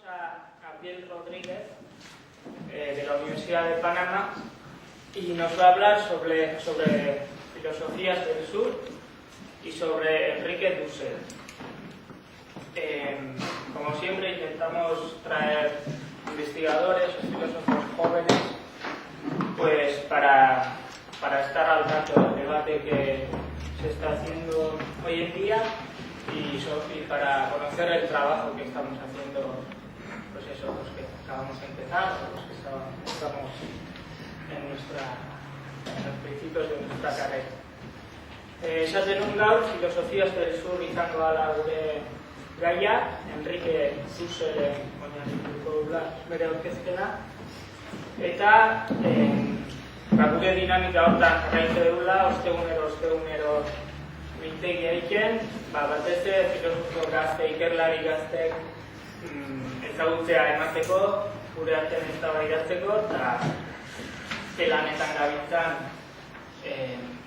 a Gabriel Rodríguez de la Universidad de Panamá y nos va a hablar sobre filosofías del sur y sobre Enrique Dussel. Como siempre intentamos traer investigadores o filósofos jóvenes pues para estar al tanto del debate que se está haciendo hoy en día y para conocer el trabajo que estamos haciendo, pues eso, los que acabamos de empezar o los que estamos en los principios de nuestra carrera. Esaten gaur, filosofías del sur izango ala gure gaia, Enrique Dussel oinarrituko dula bere aurkezpena, eta gure dinamika hortan jarraitu dugula, ostegunero biltegia egiten, batez ere filosofo gazte, ikerlari gaztek ezagutzea emateko, gure artean eztabaidatzeko eta lanetan gabiltzan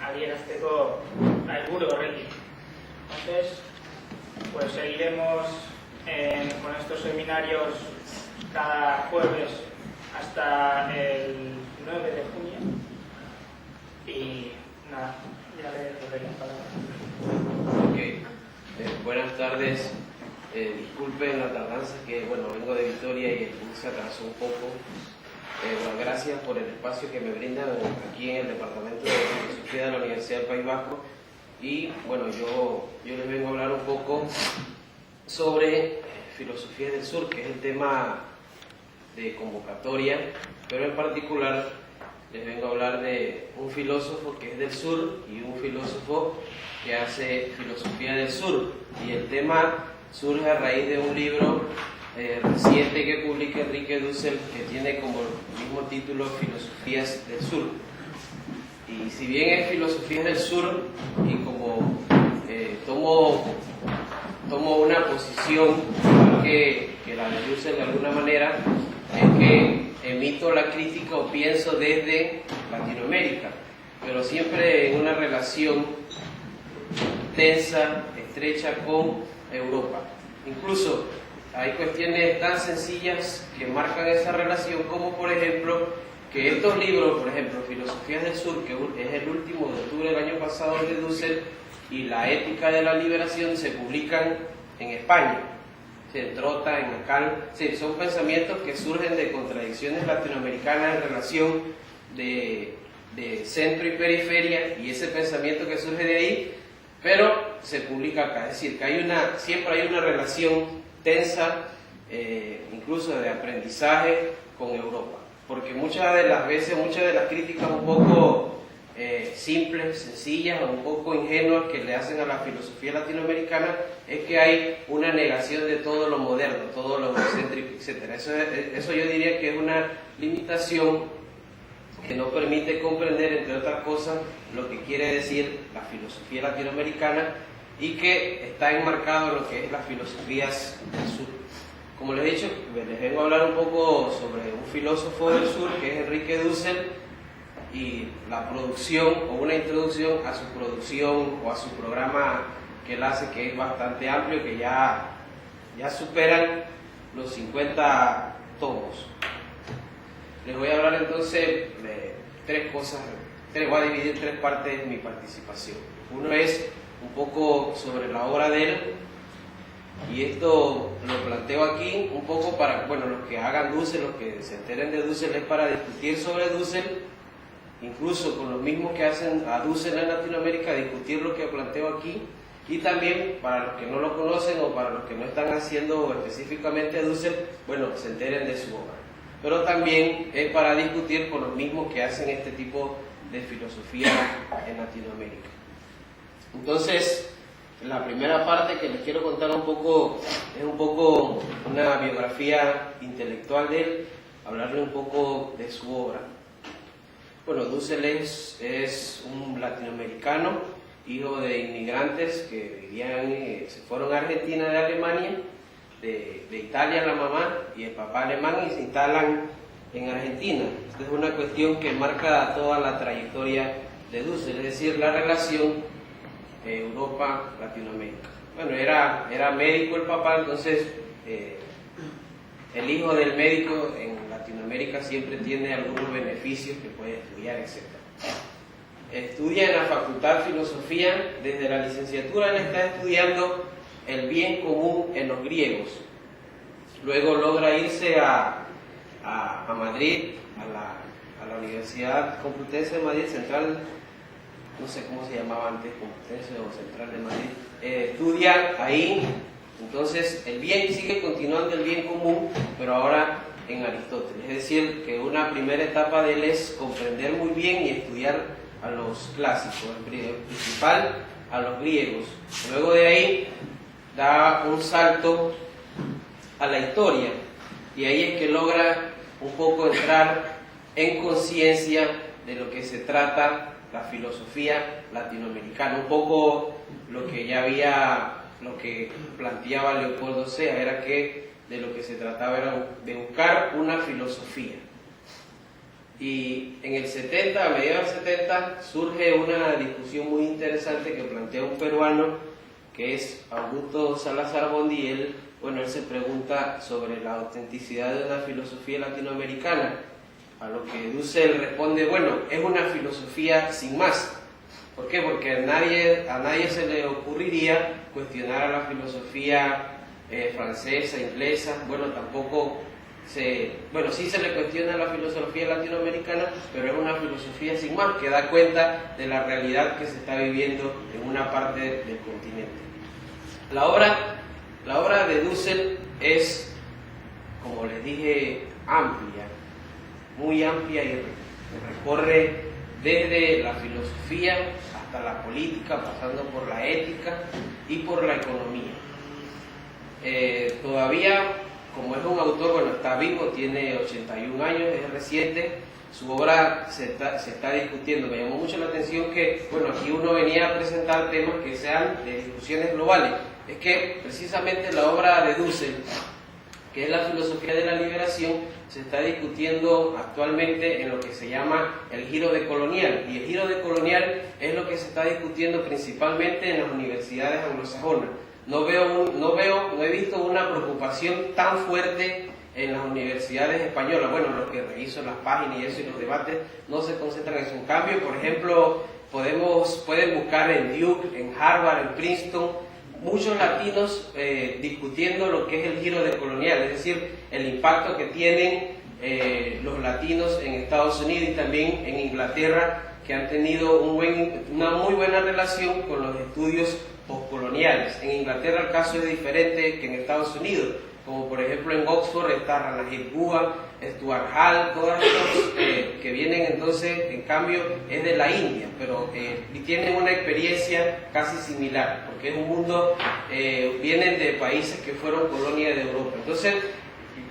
adierazteko helburu horrekin. Entonces, pues seguiremos con estos seminarios cada jueves hasta el 9 de junio y nada, ya le doy la palabra. Okay. Buenas tardes, disculpen la tardanza, que bueno, vengo de Victoria y el bus se atrasó un poco. Bueno, gracias por el espacio que me brindan aquí en el Departamento de Filosofía de la Universidad del País Vasco. Y bueno, yo les vengo a hablar un poco sobre filosofía del sur, que es el tema de convocatoria, pero en particular les vengo a hablar de un filósofo que es del sur y un filósofo que hace filosofía del sur. Y el tema surge a raíz de un libro reciente que publica Enrique Dussel, que tiene como mismo título Filosofías del Sur. Y si bien es filosofía del sur, y como tomo una posición que la de Dussel de alguna manera, es que emito la crítica o pienso desde Latinoamérica, pero siempre en una relación tensa, estrecha con Europa. Incluso hay cuestiones tan sencillas que marcan esa relación, como por ejemplo que estos libros, por ejemplo Filosofías del Sur, que es el último de octubre del año pasado de Dussel, y La Ética de la Liberación se publican en España, en Trota, en Acal. Sí, son pensamientos que surgen de contradicciones latinoamericanas en relación de centro y periferia, y ese pensamiento que surge de ahí, pero se publica acá. Es decir, que siempre hay una relación tensa, incluso de aprendizaje con Europa, porque muchas de las críticas un poco simples, sencillas o un poco ingenuas que le hacen a la filosofía latinoamericana es que hay una negación de todo lo moderno, todo lo eurocéntrico, etc. Eso yo diría que es una limitación que no permite comprender, entre otras cosas, lo que quiere decir la filosofía latinoamericana, y que está enmarcado en lo que es las filosofías del sur. Como les he dicho, les vengo a hablar un poco sobre un filósofo del sur que es Enrique Dussel, y la producción o una introducción a su producción o a su programa que él hace, que es bastante amplio, que ya superan los 50 tomos. Les voy a hablar entonces de tres cosas, voy a dividir en tres partes mi participación. Uno es un poco sobre la obra de él, y esto lo planteo aquí un poco para, bueno, los que hagan Dussel, los que se enteren de Dussel, es para discutir sobre Dussel, incluso con los mismos que hacen a Dussel en Latinoamérica, discutir lo que planteo aquí, y también para los que no lo conocen o para los que no están haciendo específicamente a Dussel, bueno, se enteren de su obra. Pero también es para discutir con los mismos que hacen este tipo de filosofía en Latinoamérica. Entonces, la primera parte que les quiero contar es un poco una biografía intelectual de él, hablarle un poco de su obra. Bueno, Dussel es un latinoamericano, hijo de inmigrantes que se fueron a Argentina de Alemania, de Italia la mamá y el papá alemán, y se instalan en Argentina. Esta es una cuestión que marca toda la trayectoria de Dussel, es decir, la relación Europa-Latinoamérica. Bueno, era médico el papá, entonces el hijo del médico en Latinoamérica siempre tiene algunos beneficios que puede estudiar, etc. Estudia en la Facultad de Filosofía, desde la licenciatura él está estudiando el bien común en los griegos. Luego logra irse a Madrid, a la Universidad Complutense de Madrid, Central, no sé cómo se llamaba antes, Complutense o Central de Madrid, estudia ahí. Entonces el bien sigue continuando el bien común, pero ahora en Aristóteles. Es decir, que una primera etapa de él es comprender muy bien y estudiar a los clásicos, el principal a los griegos. Luego de ahí da un salto a la historia y ahí es que logra un poco entrar en conciencia de lo que se trata la filosofía latinoamericana. Un poco lo que planteaba Leopoldo Sea era que de lo que se trataba era de buscar una filosofía. Y en el 70, a mediados del 70, surge una discusión muy interesante que plantea un peruano que es Augusto Salazar Bondiel. Bueno, él se pregunta sobre la autenticidad de una filosofía latinoamericana, a lo que Dussel responde, bueno, es una filosofía sin más. ¿Por qué? Porque a nadie se le ocurriría cuestionar a la filosofía francesa, inglesa. Bueno, tampoco sí se le cuestiona a la filosofía latinoamericana, pero es una filosofía sin más, que da cuenta de la realidad que se está viviendo en una parte del continente. La obra de Dussel es, como les dije, amplia, muy amplia, y recorre desde la filosofía hasta la política, pasando por la ética y por la economía. Todavía, como es un autor, bueno, está vivo, tiene 81 años, es reciente, su obra se está discutiendo. Me llamó mucho la atención que, bueno, aquí uno venía a presentar temas que sean de discusiones globales. Es que precisamente la obra de Dussel, que es la filosofía de la liberación, se está discutiendo actualmente en lo que se llama el giro decolonial. Y el giro decolonial es lo que se está discutiendo principalmente en las universidades anglosajonas. No he visto una preocupación tan fuerte en las universidades españolas. Bueno, los que reviso las páginas y eso y los debates no se concentran en eso. En cambio, por ejemplo, pueden buscar en Duke, en Harvard, en Princeton, muchos latinos discutiendo lo que es el giro decolonial, es decir, el impacto que tienen los latinos en Estados Unidos y también en Inglaterra, que han tenido una muy buena relación con los estudios postcoloniales. En Inglaterra el caso es diferente que en Estados Unidos, como por ejemplo en Oxford está Ranajit Bua, Stuart Hall, todos estos que vienen entonces, en cambio, es de la India, pero tienen una experiencia casi similar, porque es un mundo, vienen de países que fueron colonia de Europa. Entonces,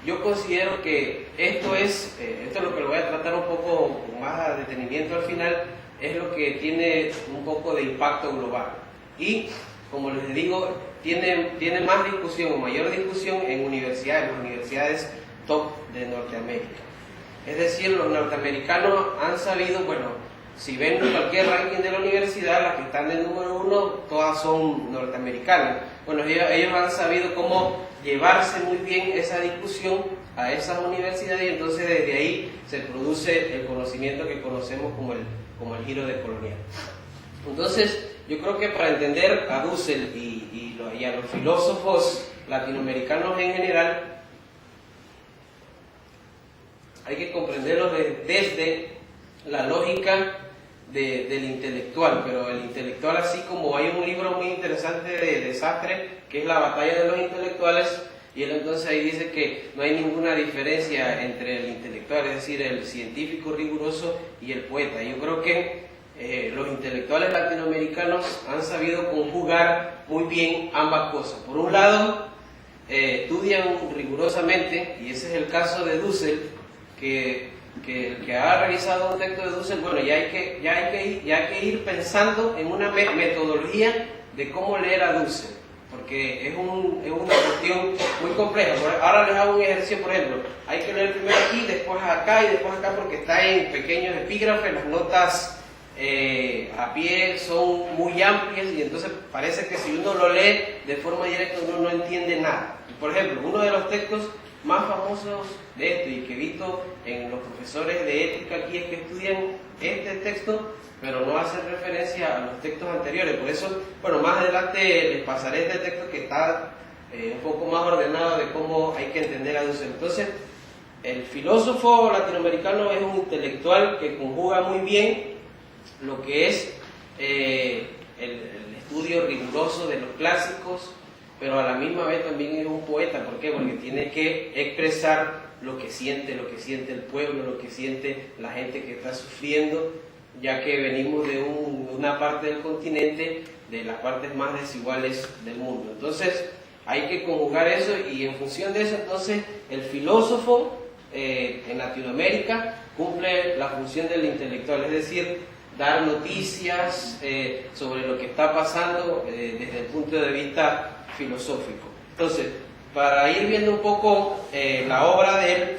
yo considero que esto es lo que lo voy a tratar un poco con más detenimiento al final, es lo que tiene un poco de impacto global. Y, como les digo, tiene más discusión o mayor discusión en las universidades top de Norteamérica. Es decir, los norteamericanos han sabido, bueno, si ven cualquier ranking de la universidad, las que están de número 1, todas son norteamericanas. Bueno, ellos han sabido cómo llevarse muy bien esa discusión a esas universidades y entonces desde ahí se produce el conocimiento que conocemos como el giro decolonial. Entonces, yo creo que para entender a Dussel y a los filósofos latinoamericanos en general, hay que comprenderlos desde la lógica del intelectual, pero el intelectual, así como hay un libro muy interesante de Sartre, que es La batalla de los intelectuales, y él entonces ahí dice que no hay ninguna diferencia entre el intelectual, es decir, el científico riguroso y el poeta. Yo creo que los intelectuales latinoamericanos han sabido conjugar muy bien ambas cosas. Por un lado, estudian rigurosamente, y ese es el caso de Dussel, que ha revisado un texto de Dussel, bueno, ya hay que ir pensando en una metodología de cómo leer a Dussel, porque es una cuestión muy compleja. Ahora les hago un ejercicio, por ejemplo, hay que leer primero aquí, después acá y después acá, porque está en pequeños epígrafes, las notas a pie son muy amplias y entonces parece que si uno lo lee de forma directa uno no entiende nada. Por ejemplo, uno de los textos más famosos de esto y que he visto en los profesores de ética aquí es que estudian este texto, pero no hacen referencia a los textos anteriores. Por eso, bueno, más adelante les pasaré este texto que está un poco más ordenado de cómo hay que entender a Dussel. Entonces, el filósofo latinoamericano es un intelectual que conjuga muy bien lo que es el estudio riguroso de los clásicos, pero a la misma vez también es un poeta. ¿Por qué? Porque tiene que expresar lo que siente el pueblo, lo que siente la gente que está sufriendo, ya que venimos de una parte del continente, de las partes más desiguales del mundo. Entonces, hay que conjugar eso, y en función de eso, entonces, el filósofo en Latinoamérica cumple la función del intelectual, es decir, dar noticias sobre lo que está pasando desde el punto de vista filosófico. Entonces, para ir viendo un poco la obra de él,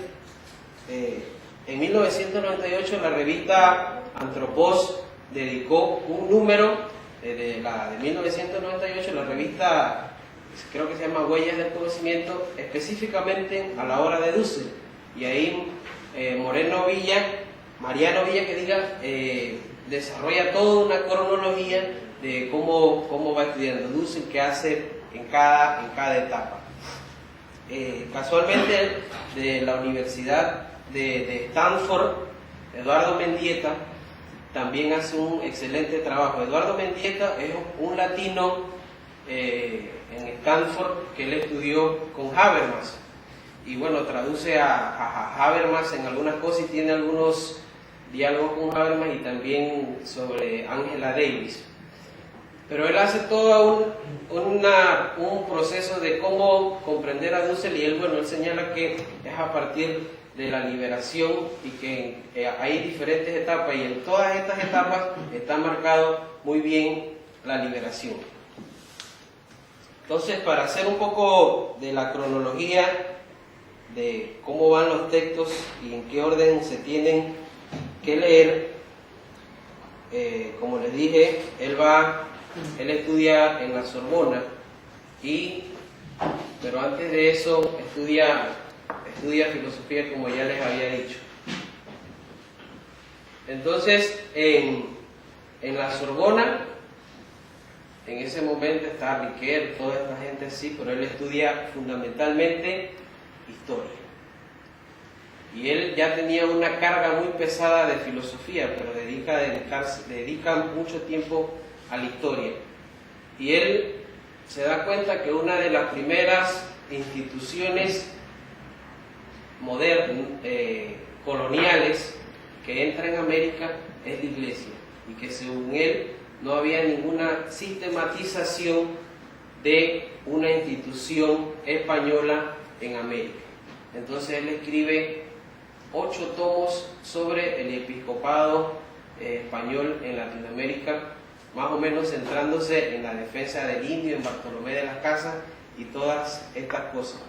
en 1998 la revista Anthropos dedicó un número de 1998, la revista creo que se llama Huellas del Conocimiento, específicamente a la obra de Dussel, y ahí Mariano Villa desarrolla toda una cronología de cómo va estudiando Dussel, qué hace en cada etapa. Casualmente, de la Universidad de Stanford, Eduardo Mendieta también hace un excelente trabajo. Eduardo Mendieta es un latino en Stanford que él estudió con Habermas, y bueno, traduce a Habermas en algunas cosas y tiene algunos diálogos con Habermas y también sobre Angela Davis. Pero él hace todo un proceso de cómo comprender a Dussel, y él señala que es a partir de la liberación, y que hay diferentes etapas, y en todas estas etapas está marcado muy bien la liberación. Entonces, para hacer un poco de la cronología de cómo van los textos y en qué orden se tienen que leer, como les dije, él estudia en la Sorbona, pero antes de eso estudia filosofía, como ya les había dicho. Entonces, en la Sorbona, en ese momento está Riquet, toda esta gente así, pero él estudia fundamentalmente historia. Y él ya tenía una carga muy pesada de filosofía, pero dedica mucho tiempo a la historia. Y él se da cuenta que una de las primeras instituciones modernas, coloniales, que entra en América es la Iglesia, y que según él no había ninguna sistematización de una institución española en América. Entonces él escribe 8 tomos sobre el episcopado español en Latinoamérica, más o menos centrándose en la defensa del indio, en Bartolomé de las Casas y todas estas cosas.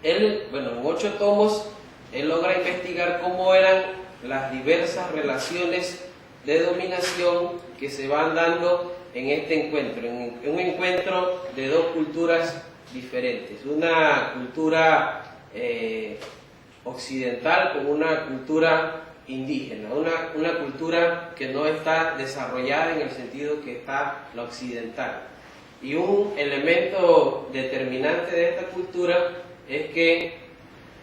Él, en 8 tomos, él logra investigar cómo eran las diversas relaciones de dominación que se van dando en este encuentro, en un encuentro de dos culturas diferentes, una cultura occidental con una cultura indígena, una cultura que no está desarrollada en el sentido que está la occidental. Y un elemento determinante de esta cultura es que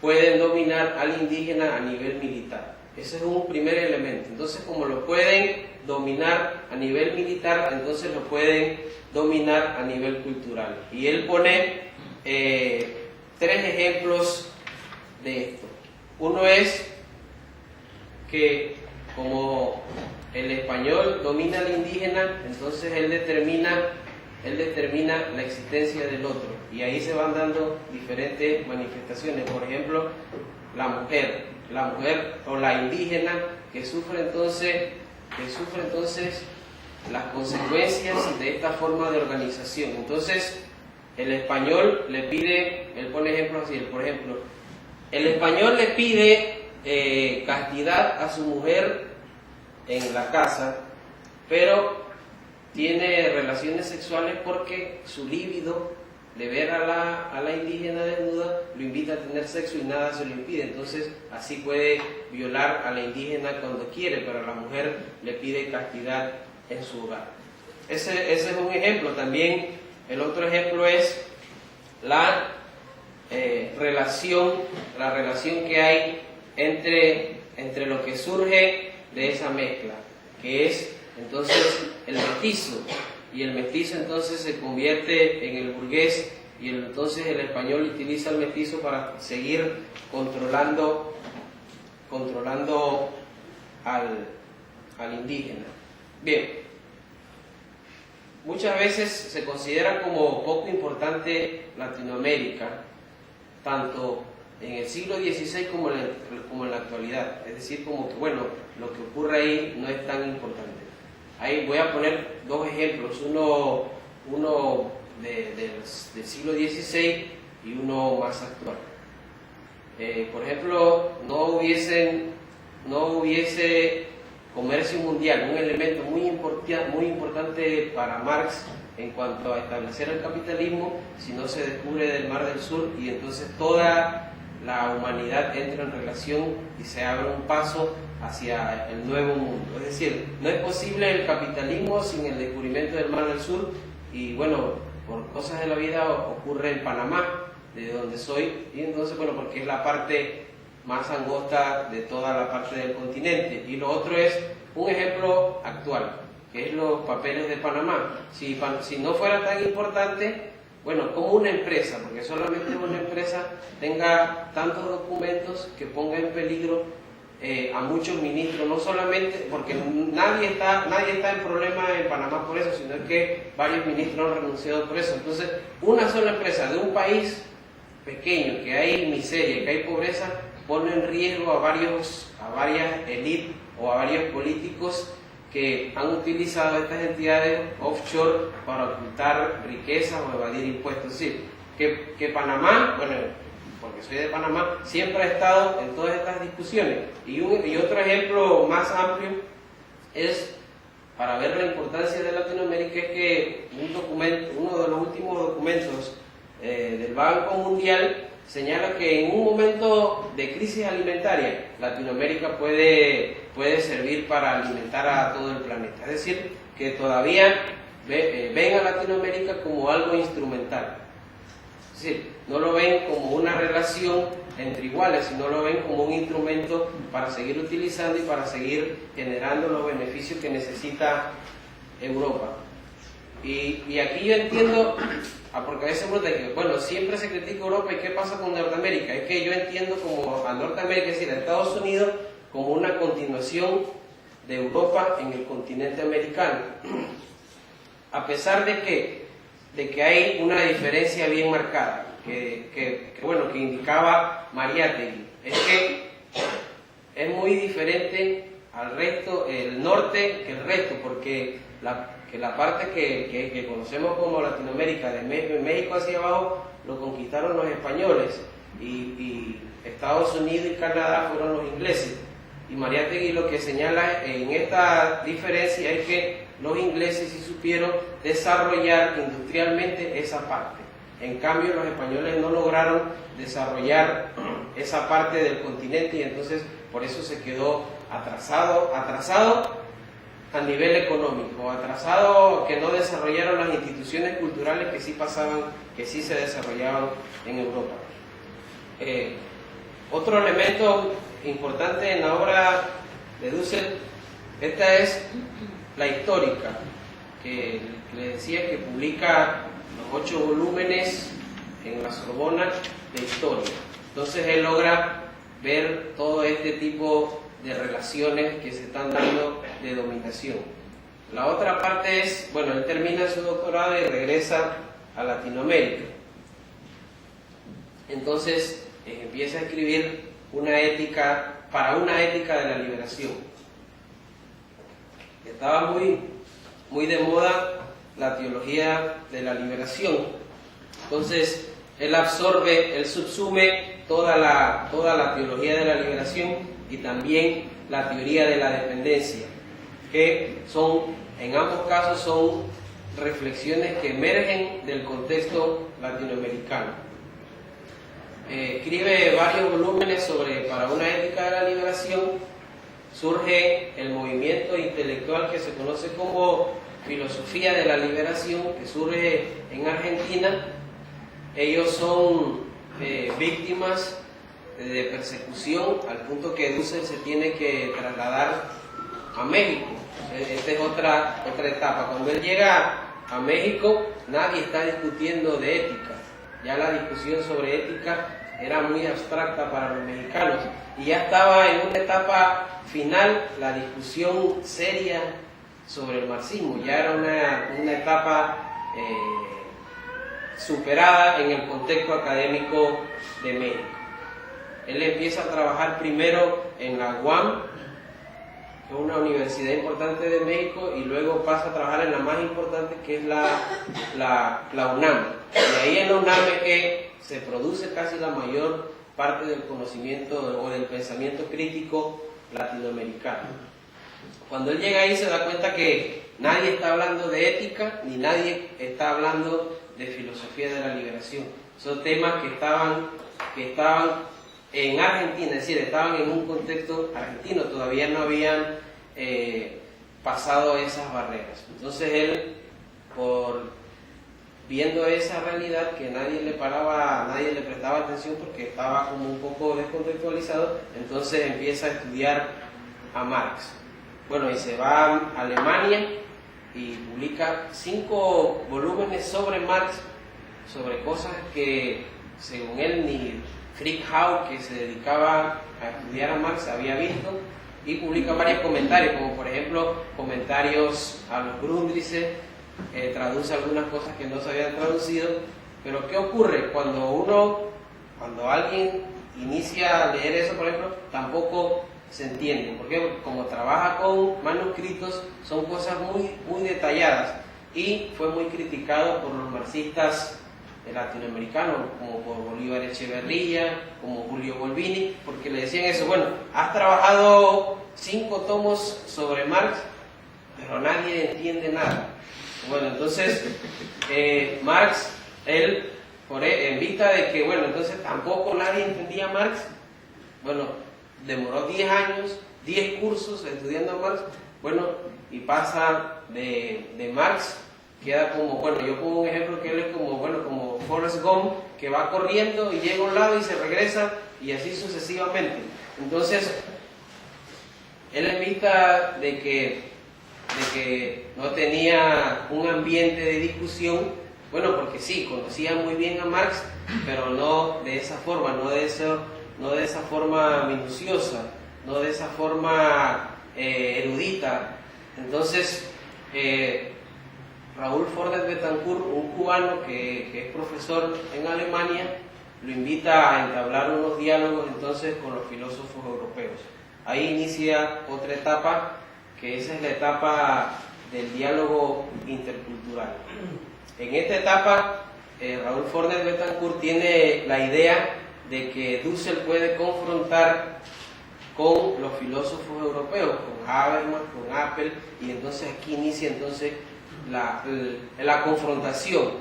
pueden dominar al indígena a nivel militar. Ese es un primer elemento. Entonces, como lo pueden dominar a nivel militar, entonces lo pueden dominar a nivel cultural. Y él pone 3 ejemplos de esto. Uno es que como el español domina al indígena, entonces él determina la existencia del otro, y ahí se van dando diferentes manifestaciones. Por ejemplo, la mujer o la indígena que sufre entonces las consecuencias de esta forma de organización. Entonces, el español le pide, él pone ejemplos así, por ejemplo, el español le pide castidad a su mujer en la casa, pero tiene relaciones sexuales porque su líbido de ver a la indígena desnuda, lo invita a tener sexo y nada se lo impide. Entonces, así puede violar a la indígena cuando quiere, pero a la mujer le pide castidad en su hogar. Ese es un ejemplo. También el otro ejemplo es la relación que hay entre lo que surge de esa mezcla, que es entonces el mestizo, y el mestizo entonces se convierte en el burgués, y entonces el español utiliza el mestizo para seguir controlando al indígena. Bien, muchas veces se considera como poco importante Latinoamérica, tanto en el siglo XVI como en la actualidad. Es decir, como que bueno, lo que ocurre ahí no es tan importante. Ahí voy a poner dos ejemplos, uno del siglo XVI y uno más actual. Por ejemplo, no hubiese comercio mundial, un elemento muy importante para Marx en cuanto a establecer el capitalismo, si no se descubre del Mar del Sur, y entonces toda la humanidad entra en relación y se abre un paso hacia el nuevo mundo. Es decir, no es posible el capitalismo sin el descubrimiento del Mar del Sur, y bueno, por cosas de la vida ocurre en Panamá, de donde soy, y entonces bueno, porque es la parte más angosta de toda la parte del continente. Y lo otro es un ejemplo actual, que es los papeles de Panamá. Si no fuera tan importante, bueno, como una empresa, porque solamente una empresa tenga tantos documentos que ponga en peligro a muchos ministros, no solamente porque nadie está en problema en Panamá por eso, sino que varios ministros han renunciado por eso. Entonces, una sola empresa de un país pequeño, que hay miseria, que hay pobreza, pone en riesgo a varias élites o a varios políticos que han utilizado estas entidades offshore para ocultar riquezas o evadir impuestos. Es decir, que Panamá, bueno, porque soy de Panamá, siempre ha estado en todas estas discusiones. Y otro ejemplo más amplio es, para ver la importancia de Latinoamérica, es que uno de los últimos documentos del Banco Mundial señala que en un momento de crisis alimentaria, Latinoamérica puede servir para alimentar a todo el planeta. Es decir, que todavía ven a Latinoamérica como algo instrumental. Es decir, no lo ven como una relación entre iguales, sino lo ven como un instrumento para seguir utilizando y para seguir generando los beneficios que necesita Europa. Y aquí yo entiendo, porque a veces uno dice que, bueno, siempre se critica Europa, ¿y qué pasa con Norteamérica? Es que yo entiendo como a Norteamérica, es decir, a Estados Unidos, como una continuación de Europa en el continente americano. A pesar de que hay una diferencia bien marcada, que indicaba Mariátegui, es que es muy diferente al resto, el norte que el resto, porque la parte que conocemos como Latinoamérica, de México hacia abajo, lo conquistaron los españoles, y Estados Unidos y Canadá fueron los ingleses. Y Mariátegui lo que señala en esta diferencia es que los ingleses sí supieron desarrollar industrialmente esa parte. En cambio, los españoles no lograron desarrollar esa parte del continente, y entonces por eso se quedó atrasado a nivel económico, atrasado, que no desarrollaron las instituciones culturales que sí se desarrollaban en Europa. Otro elemento importante en la obra de Dussel, esta es la histórica, que le decía que publica los 8 volúmenes en la Sorbona de historia. Entonces él logra ver todo este tipo de relaciones que se están dando de dominación. La otra parte es, bueno, él termina su doctorado y regresa a Latinoamérica. Entonces empieza a escribir una ética de la liberación. Estaba muy de moda la teología de la liberación. Entonces él subsume toda la teología de la liberación y también la teoría de la dependencia, que en ambos casos son reflexiones que emergen del contexto latinoamericano. Escribe varios volúmenes sobre Para una ética de la liberación. Surge el movimiento intelectual que se conoce como filosofía de la liberación, que surge en Argentina. Ellos son víctimas de persecución al punto que Dussel se tiene que trasladar a México. Esta es otra etapa. Cuando él llega a México, nadie está discutiendo de ética. Ya la discusión sobre ética era muy abstracta para los mexicanos y ya estaba en una etapa final la discusión seria sobre el marxismo. Ya era una etapa superada en el contexto académico de México. Él empieza a trabajar primero en la UAM, que es una universidad importante de México, y luego pasa a trabajar en la más importante, que es la UNAM. Y ahí en la UNAM es que se produce casi la mayor parte del conocimiento o del pensamiento crítico latinoamericano. Cuando él llega ahí se da cuenta que nadie está hablando de ética, ni nadie está hablando de filosofía de la liberación. Son temas que estaban en Argentina, es decir, estaban en un contexto argentino, todavía no habían pasado esas barreras. Entonces él, viendo esa realidad que nadie le prestaba atención porque estaba como un poco descontextualizado, entonces empieza a estudiar a Marx. Bueno, y se va a Alemania y publica 5 volúmenes sobre Marx, sobre cosas que según él ni Frick Hau, que se dedicaba a estudiar a Marx, había visto, y publica varios comentarios, como por ejemplo comentarios a los Grundrisse, traduce algunas cosas que no se habían traducido. Pero ¿qué ocurre? Cuando alguien inicia a leer eso, por ejemplo, tampoco se entiende, porque como trabaja con manuscritos, son cosas muy, muy detalladas, y fue muy criticado por los marxistas latinoamericanos, como por Bolívar Echeverría, como Julio Volvini, porque le decían eso: bueno, has trabajado 5 tomos sobre Marx, pero nadie entiende nada. Bueno, entonces Marx, él, en vista de que, bueno, entonces tampoco nadie entendía Marx, bueno, demoró 10 años, 10 cursos estudiando a Marx, bueno, y pasa de Marx, queda como, bueno, yo pongo un ejemplo que él es como Forrest Gump, que va corriendo y llega a un lado y se regresa, y así sucesivamente. Entonces, él, en vista de que no tenía un ambiente de discusión, bueno, porque sí, conocía muy bien a Marx, pero no de esa forma, no de esa forma minuciosa, no de esa forma erudita. Entonces, Raúl Fordet Betancourt, un cubano que es profesor en Alemania, lo invita a entablar unos diálogos entonces con los filósofos europeos. Ahí inicia otra etapa, que esa es la etapa del diálogo intercultural. En esta etapa, Raúl Fordet Betancourt tiene la idea de que Dussel puede confrontar con los filósofos europeos, con Habermas, con Apel, y entonces aquí inicia entonces la confrontación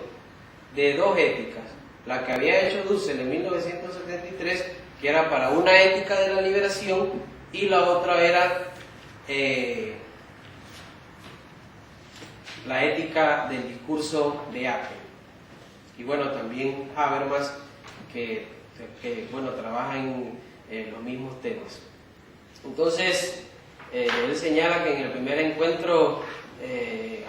de 2 éticas: la que había hecho Dussel en 1973, que era Para una ética de la liberación, y la otra era la ética del discurso de Apel. Y bueno, también Habermas, que bueno, trabaja en los mismos temas. Entonces, él señala que en el primer encuentro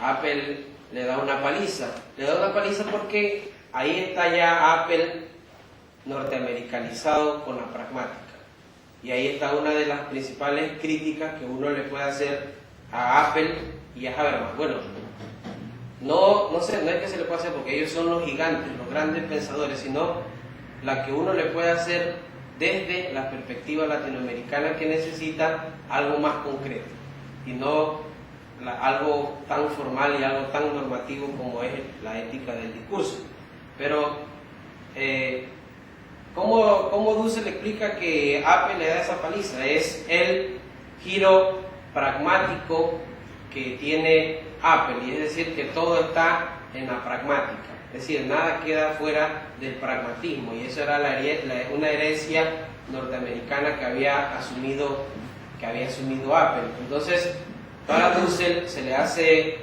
Apel le da una paliza. Le da una paliza porque ahí está ya Apel norteamericanizado con la pragmática. Y ahí está una de las principales críticas que uno le puede hacer a Apel y a Habermas. Bueno, no es que se le pueda hacer porque ellos son los gigantes, los grandes pensadores, sino la que uno le puede hacer desde la perspectiva latinoamericana, que necesita algo más concreto y no algo tan formal y algo tan normativo como es la ética del discurso. Pero ¿cómo Dussel explica que Apel le da esa paliza? Es el giro pragmático que tiene Apple, y es decir, que todo está en la pragmática, es decir, nada queda fuera del pragmatismo, y eso era una herencia norteamericana que había asumido Apple. Entonces, para Dussel se le hace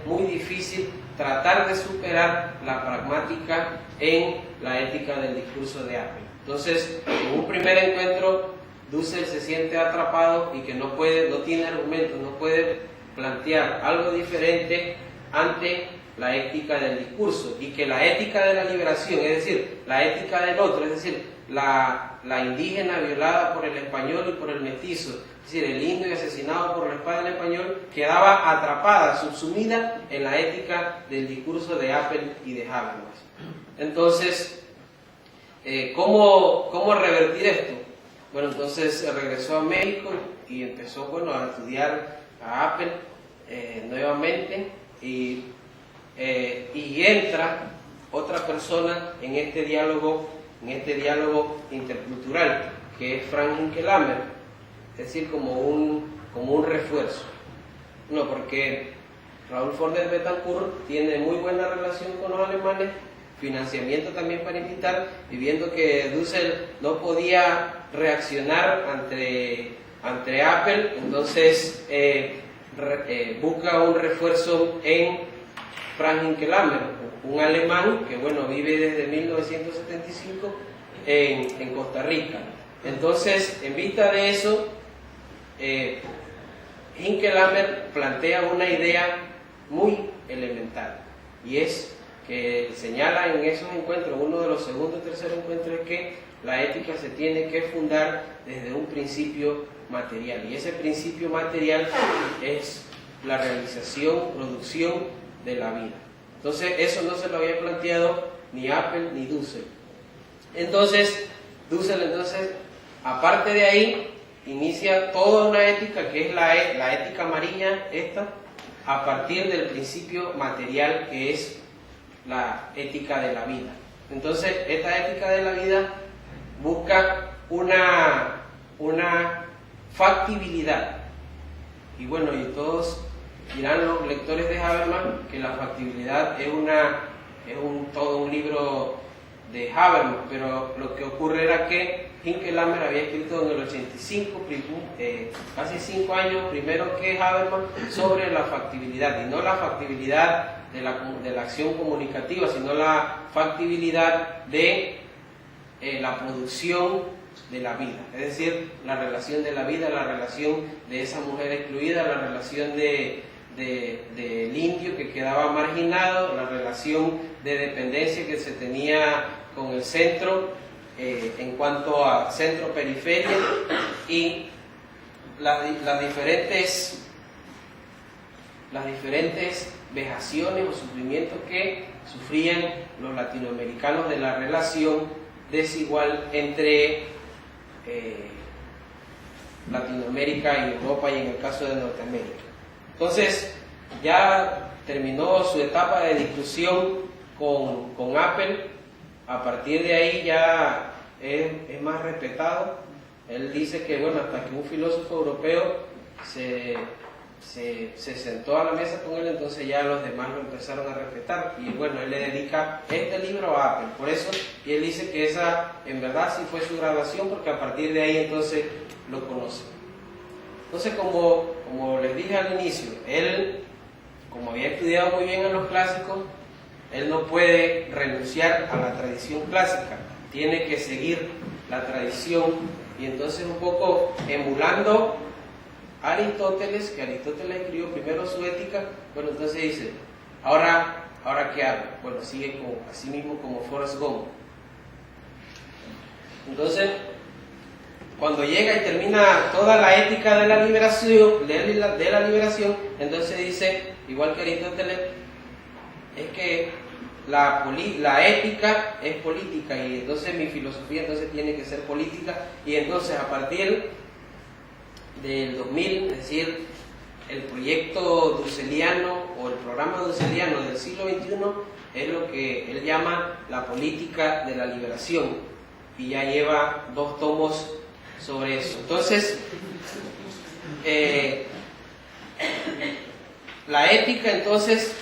muy difícil tratar de superar la pragmática en la ética del discurso de Apple. Entonces, en un primer encuentro, Dussel se siente atrapado y que no tiene argumentos, no puede plantear algo diferente ante la ética del discurso, y que la ética de la liberación, es decir, la ética del otro, es decir, la indígena violada por el español y por el mestizo, es decir, el indio asesinado por la espada del español, quedaba atrapada, subsumida en la ética del discurso de Apple y de Habermas. Entonces, ¿cómo revertir esto? Bueno, entonces regresó a México y empezó, a estudiar a Apple nuevamente, y entra otra persona en este diálogo intercultural, que es Frank Hinkelamer, es decir, como un refuerzo. No, porque Raúl Fornes Betancourt tiene muy buena relación con los alemanes, financiamiento también para invitar, y viendo que Dussel no podía reaccionar ante Apple, entonces busca un refuerzo en Frank Hinkelamer, un alemán que vive desde 1975 en Costa Rica. Entonces, en vista de eso, Hinkelamer plantea una idea muy elemental, y es que señala en esos encuentros, uno de los segundo y tercer encuentros, es que la ética se tiene que fundar desde un principio material, y ese principio material es la realización, producción de la vida. Entonces, eso no se lo había planteado ni Apple ni Dussel. Entonces, Dussel, aparte de ahí, inicia toda una ética que es la ética amarilla, a partir del principio material, que es la ética de la vida. Entonces, esta ética de la vida busca una factibilidad. Y todos dirán, los lectores de Habermas, que la factibilidad es todo un libro de Habermas, pero lo que ocurre era que Hinkelamer había escrito en el 85, casi 5 años primero que Habermas, sobre la factibilidad, y no la factibilidad de la acción comunicativa, sino la factibilidad de la producción de la vida, es decir, la relación de la vida, la relación de esa mujer excluida, la relación del indio que quedaba marginado, la relación de dependencia que se tenía con el centro, en cuanto a centro-periferia, y las diferentes vejaciones o sufrimientos que sufrían los latinoamericanos de la relación desigual entre Latinoamérica y Europa, y en el caso de Norteamérica. Entonces, ya terminó su etapa de discusión con Apple. A partir de ahí ya es más respetado. Él dice que, hasta que un filósofo europeo se sentó a la mesa con él, entonces ya los demás lo empezaron a respetar, y él le dedica este libro a Apple, por eso, y él dice que esa en verdad sí fue su graduación, porque a partir de ahí entonces lo conoce. Entonces, como les dije al inicio, él, como había estudiado muy bien en los clásicos, él no puede renunciar a la tradición clásica, tiene que seguir la tradición, y entonces un poco emulando Aristóteles, que Aristóteles escribió primero su ética, entonces dice, ahora ¿qué hago? Sigue así mismo como Forrest Gump. Entonces, cuando llega y termina toda la ética de la liberación, entonces dice, igual que Aristóteles, es que la ética es política, y entonces mi filosofía tiene que ser política, y entonces a partir del 2000, es decir, el proyecto dusseliano o el programa dusseliano del siglo XXI es lo que él llama la política de la liberación, y ya lleva 2 tomos sobre eso. Entonces, la ética entonces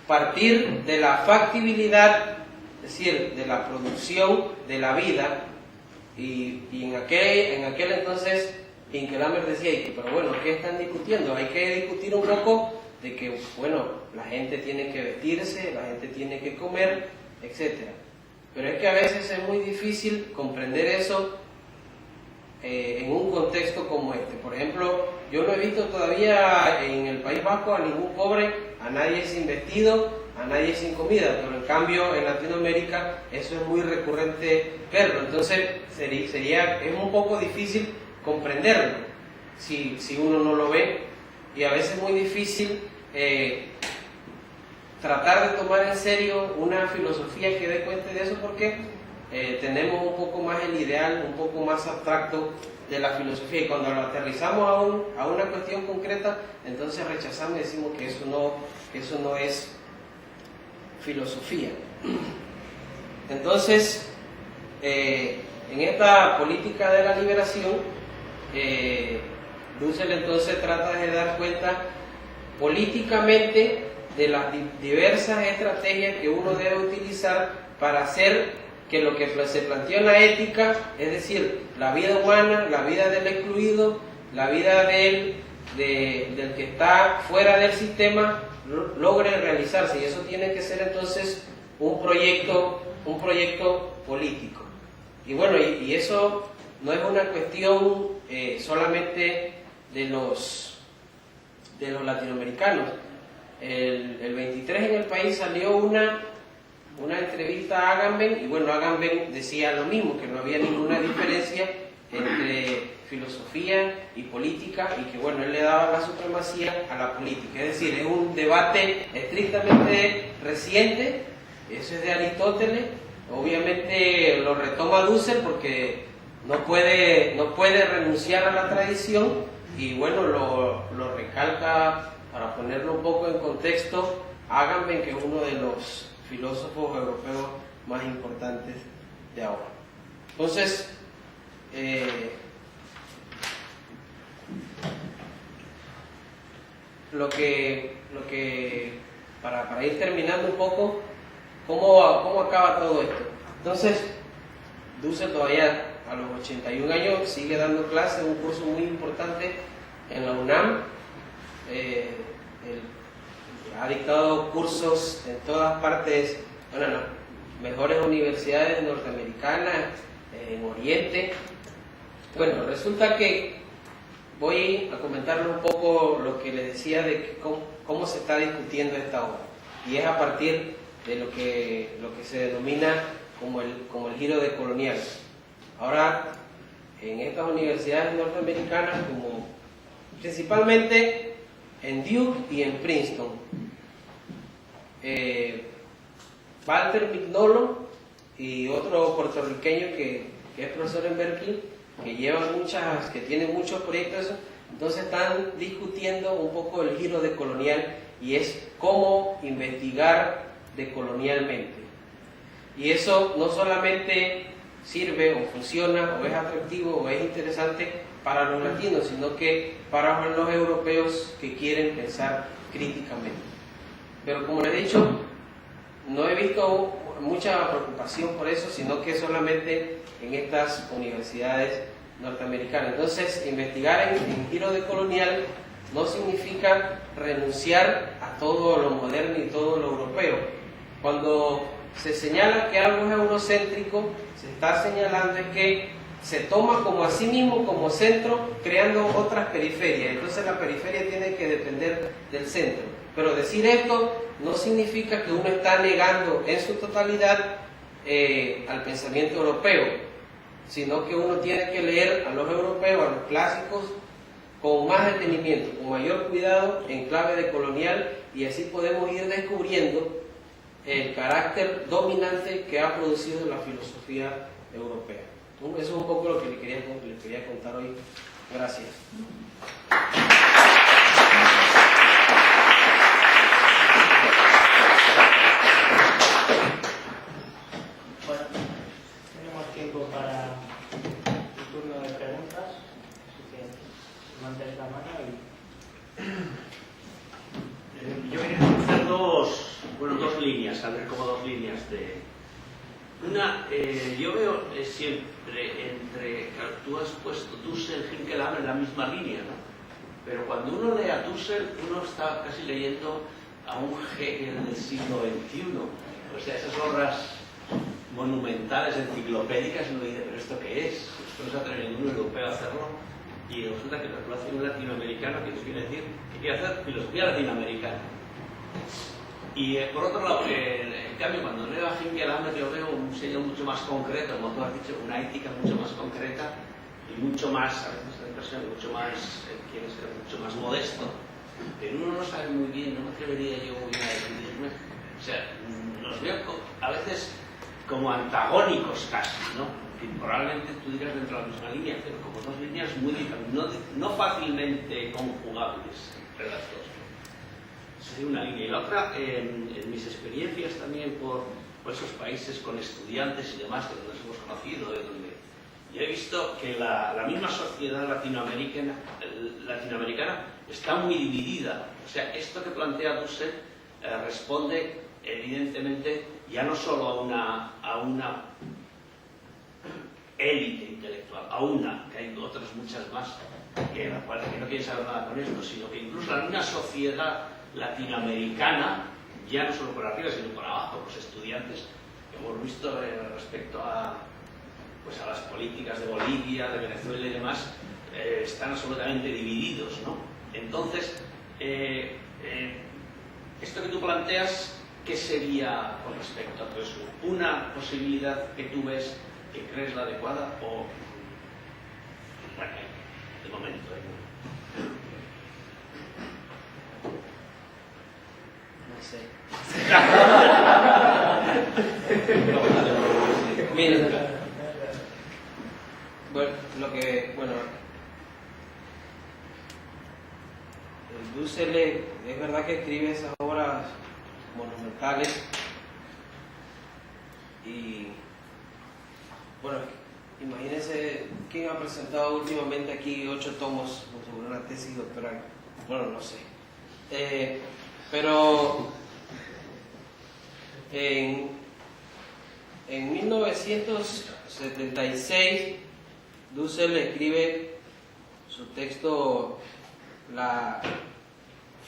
partir de la factibilidad, es decir, de la producción de la vida, y en aquel entonces Pinkelhammer decía, pero bueno, ¿qué están discutiendo? Hay que discutir un poco de que, bueno, la gente tiene que vestirse, la gente tiene que comer, etc. Pero es que a veces es muy difícil comprender eso en un contexto como este. Por ejemplo, yo no he visto todavía en el País Vasco a ningún pobre, a nadie sin vestido, a nadie sin comida, pero en cambio en Latinoamérica eso es muy recurrente verlo. Entonces es un poco difícil comprenderlo si uno no lo ve, y a veces es muy difícil tratar de tomar en serio una filosofía que dé cuenta de eso, porque tenemos un poco más el ideal, un poco más abstracto de la filosofía, y cuando lo aterrizamos a una cuestión concreta, entonces rechazamos y decimos que eso no es filosofía. Entonces, en esta política de la liberación, Dussel entonces trata de dar cuenta políticamente de las diversas estrategias que uno debe utilizar para hacer que lo que se planteó en la ética, es decir, la vida humana, la vida del excluido, la vida del que está fuera del sistema, logre realizarse, y eso tiene que ser entonces un proyecto político. Y bueno, y eso no es una cuestión solamente de los latinoamericanos. El 23 en El País salió una entrevista a Agamben, y bueno, Agamben decía lo mismo, que no había ninguna diferencia entre filosofía y política, y que bueno, él le daba la supremacía a la política. Es decir, es un debate estrictamente reciente, eso es de Aristóteles, obviamente lo retoma Dussel porque no puede renunciar a la tradición, y bueno, lo recalca para ponerlo un poco en contexto Agamben, que es uno de los filósofos europeos más importantes de ahora. Entonces, para ir terminando un poco, ¿cómo acaba todo esto? Entonces, Dussel todavía a los 81 años sigue dando clases, un curso muy importante en la UNAM. Ha dictado cursos en todas partes, bueno, en las mejores universidades norteamericanas, en Oriente. Bueno, resulta que voy a comentarles un poco lo que les decía de cómo se está discutiendo esta obra, y es a partir de lo que se denomina como el giro decolonial. Ahora, en estas universidades norteamericanas, como principalmente en Duke y en Princeton, Walter Mignolo y otro puertorriqueño que es profesor en Berkeley, que tiene muchos proyectos, entonces están discutiendo un poco el giro decolonial, y es cómo investigar decolonialmente. Y eso no solamente sirve o funciona o es atractivo o es interesante para los latinos, sino que para los europeos que quieren pensar críticamente. Pero como les he dicho, no he visto mucha preocupación por eso, sino que solamente en estas universidades norteamericanas. Entonces, investigar en giro decolonial no significa renunciar a todo lo moderno y todo lo europeo. Cuando se señala que algo es eurocéntrico, se está señalando es que se toma como a sí mismo, como centro, creando otras periferias. Entonces la periferia tiene que depender del centro. Pero decir esto no significa que uno está negando en su totalidad al pensamiento europeo, sino que uno tiene que leer a los europeos, a los clásicos, con más detenimiento, con mayor cuidado, en clave decolonial, y así podemos ir descubriendo el carácter dominante que ha producido la filosofía europea. Eso es un poco lo que les quería contar hoy. Gracias. Bueno, tenemos tiempo para el turno de preguntas, así que levantéis la mano y... Yo veo siempre claro, tú has puesto Dussel, Hinkelhammer en la misma línea, ¿no? Pero cuando uno lee a Dussel, uno está casi leyendo a un Hegel del siglo XXI. O sea, esas obras monumentales, enciclopédicas, uno dice, ¿pero esto qué es? Esto no se atreve ningún europeo a hacerlo. Y resulta que lo hace un latinoamericano, que quiere decir que quiere hacer filosofía latinoamericana. Y por otro lado, en cambio, cuando leo a Hinkelhammer, yo veo un sello mucho más concreto, como tú has dicho, una ética mucho más concreta y mucho más, a veces la impresión, mucho más, quiere ser mucho más modesto. Pero uno no sabe muy bien, no me atrevería yo muy bien a definirme. O sea, los veo a veces como antagónicos casi, ¿no? Que probablemente tú digas dentro de la misma línea, pero como dos líneas muy diferentes, no fácilmente conjugables entre las dos. Sería una línea. Y la otra, en mis experiencias también por esos países con estudiantes y demás, que nos hemos conocido, de donde yo he visto que la misma sociedad latinoamericana está muy dividida. O sea, esto que plantea Dussel responde evidentemente ya no solo a una élite intelectual, que hay otras muchas más que no quieren saber nada con esto, sino que incluso la misma sociedad latinoamericana, ya no solo por arriba sino por abajo, los estudiantes, que hemos visto respecto a las políticas de Bolivia, de Venezuela y demás, están absolutamente divididos, ¿no? Entonces, esto que tú planteas, ¿qué sería con respecto a todo eso? ¿Una posibilidad que tú ves que crees la adecuada o...? Bueno, de momento, No sé. Miren, Dussel es verdad que escribe esas obras monumentales y bueno, imagínense quién ha presentado últimamente aquí 8 tomos sobre una tesis doctoral. Bueno, no sé. Pero en 1976 Dussel escribe su texto La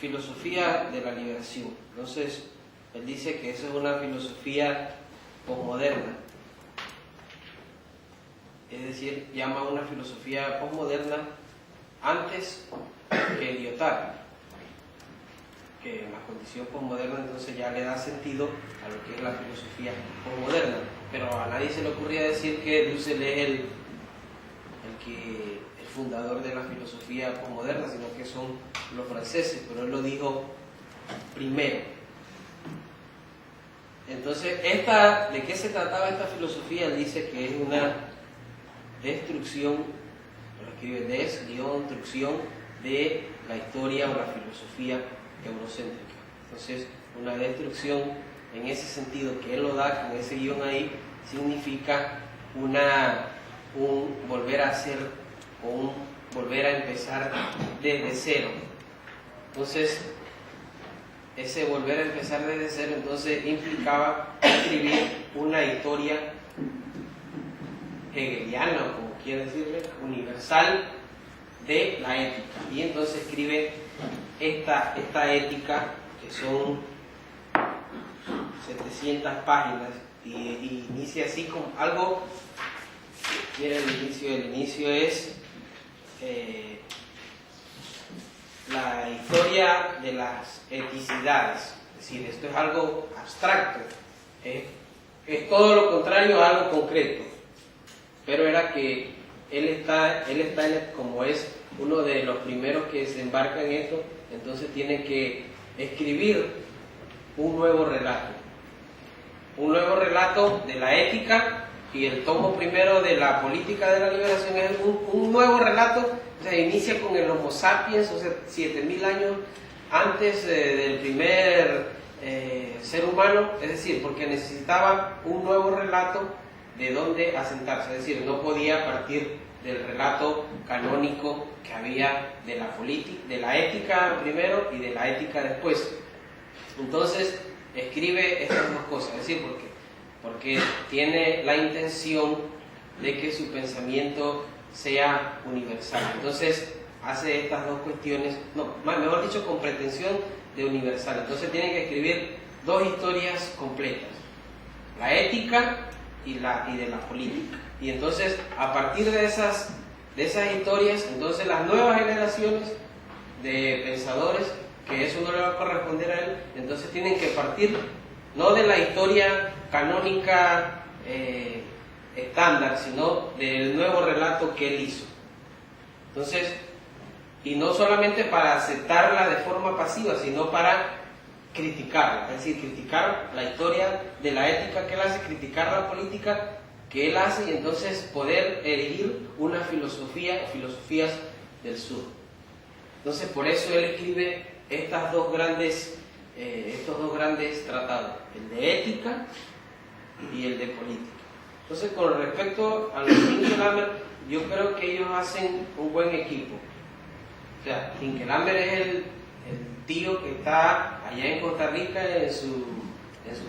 filosofía de la liberación. Entonces, él dice que esa es una filosofía posmoderna. Es decir, llama a una filosofía posmoderna antes que Lyotard, que en la condición posmoderna entonces ya le da sentido a lo que es la filosofía posmoderna. Pero a nadie se le ocurría decir que Dussel es el fundador de la filosofía posmoderna, sino que son los franceses, pero él lo dijo primero. Entonces, ¿de qué se trataba esta filosofía? Él dice que es una destrucción, lo escribe destrucción de la historia o la filosofía eurocéntrica. Entonces, una destrucción en ese sentido que él lo da con ese guión ahí, significa un volver a hacer o un volver a empezar desde cero. Entonces, ese volver a empezar desde cero entonces implicaba escribir una historia hegeliana, o como quiere decirle, universal de la ética. Y entonces escribe esta ética, que son 700 páginas, y inicia así como algo. Mira el inicio es la historia de las eticidades. Es decir, esto es algo abstracto, es todo lo contrario a algo concreto. Pero era que él está como es uno de los primeros que se embarca en esto, entonces tiene que escribir un nuevo relato de la ética. Y el tomo primero de la política de la liberación es un nuevo relato. O sea, inicia con el Homo sapiens, o sea, 7000 años antes del primer ser humano, es decir, porque necesitaba un nuevo relato de dónde asentarse, es decir, no podía partir del relato canónico que había de la ética primero y de la ética después. Entonces escribe estas dos cosas, es decir, porque porque tiene la intención de que su pensamiento sea universal. Entonces hace estas dos cuestiones, no, mejor dicho, con pretensión de universal. Entonces tienen que escribir dos historias completas, la ética y de la política. Y entonces, a partir de esas historias, entonces las nuevas generaciones de pensadores, que eso no le va a corresponder a él, entonces tienen que partir no de la historia canónica estándar, sino del nuevo relato que él hizo. Entonces, y no solamente para aceptarla de forma pasiva, sino para criticarla, es decir, criticar la historia de la ética que él hace, criticar la política que él hace, y entonces poder erigir una filosofías del sur. Entonces, por eso él escribe estos dos grandes tratados, el de ética y el de política. Entonces, con respecto a los Hinkelhammer, yo creo que ellos hacen un buen equipo. O sea, Hinkelhammer es el tío que está allá en Costa Rica en su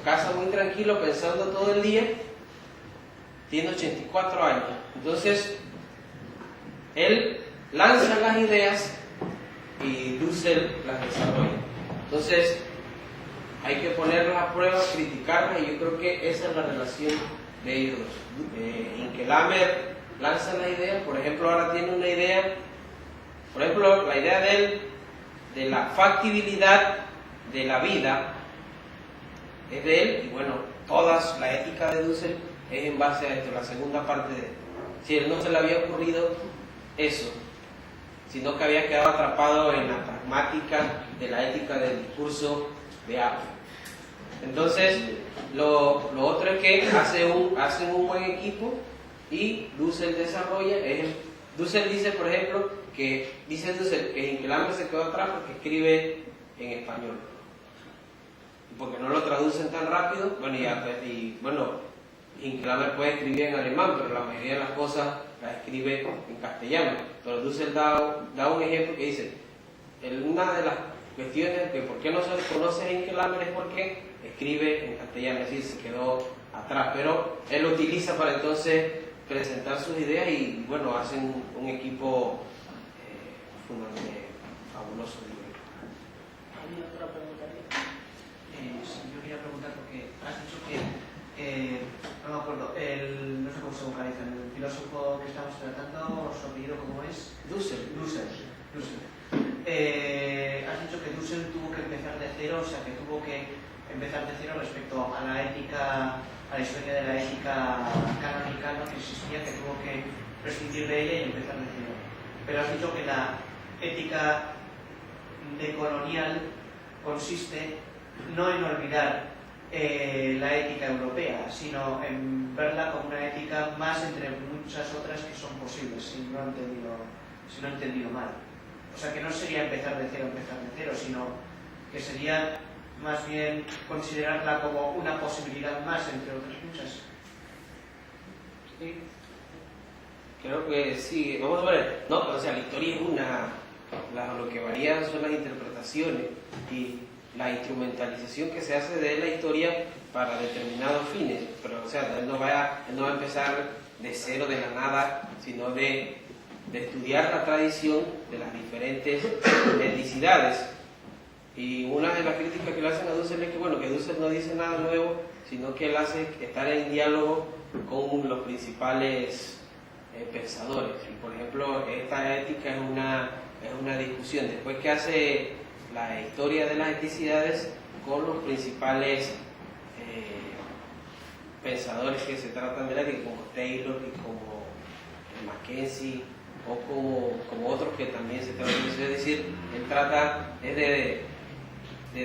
casa muy tranquilo, pensando todo el día. Tiene 84 años. Entonces, él lanza las ideas y Dussel las desarrolla. Entonces, hay que ponerlas a prueba, criticarlas, y yo creo que esa es la relación de ellos dos. Hinkelhammer lanza la idea, por ejemplo, ahora tiene una idea, por ejemplo, la idea de él, de la factibilidad de la vida, es de él, y bueno, la ética de Dussel es en base a esto, la segunda parte de esto. Si él no se le había ocurrido eso, sino que había quedado atrapado en la pragmática de la ética del discurso de Apple. Entonces, lo otro es que hacen un buen equipo, y Dussel desarrolla. Dussel dice, por ejemplo, que Hinkelhammer se quedó atrás porque escribe en español, porque no lo traducen tan rápido. Bueno, Hinkelhammer puede escribir en alemán, pero la mayoría de las cosas las escribe en castellano. Pero Dussel da un ejemplo que dice, una de las cuestiones de por qué no se conoce a Hinkelhammer es porque escribe en castellano, es decir, se quedó atrás, pero él lo utiliza para entonces presentar sus ideas, y bueno, hacen un equipo fabuloso. ¿Hay otra pregunta aquí? Sí, yo quería preguntar, porque has dicho que, no me acuerdo, no sé cómo se vocaliza, el filósofo que estamos tratando, su apellido, ¿cómo es? Dussel. Has dicho que Dussel tuvo que empezar de cero, o sea, que tuvo que empezar de cero respecto a la ética, a la historia de la ética canónica, ¿no?, que existía, que tuvo que prescindir de ella y empezar de cero. Pero has dicho que la ética decolonial consiste no en olvidar la ética europea, sino en verla como una ética más entre muchas otras que son posibles, si no he entendido mal. O sea, que no sería empezar de cero, sino que sería más bien considerarla como una posibilidad más entre otras muchas. Sí. Creo que sí. Vamos a ver. No, o sea, la historia es lo que varía son las interpretaciones y la instrumentalización que se hace de la historia para determinados fines. Pero, o sea, él no va a empezar de cero, de la nada, sino de estudiar la tradición de las diferentes etnicidades. Y una de las críticas que le hacen a Dussel es que, bueno, que Dussel no dice nada nuevo, sino que él hace estar en diálogo con los principales pensadores. Y, por ejemplo, esta ética es una discusión. Después que hace la historia de las etnicidades con los principales pensadores que se tratan de la ética, como Taylor y como Mackenzie, o como otros que también se tratan de eso. Es decir, él trata de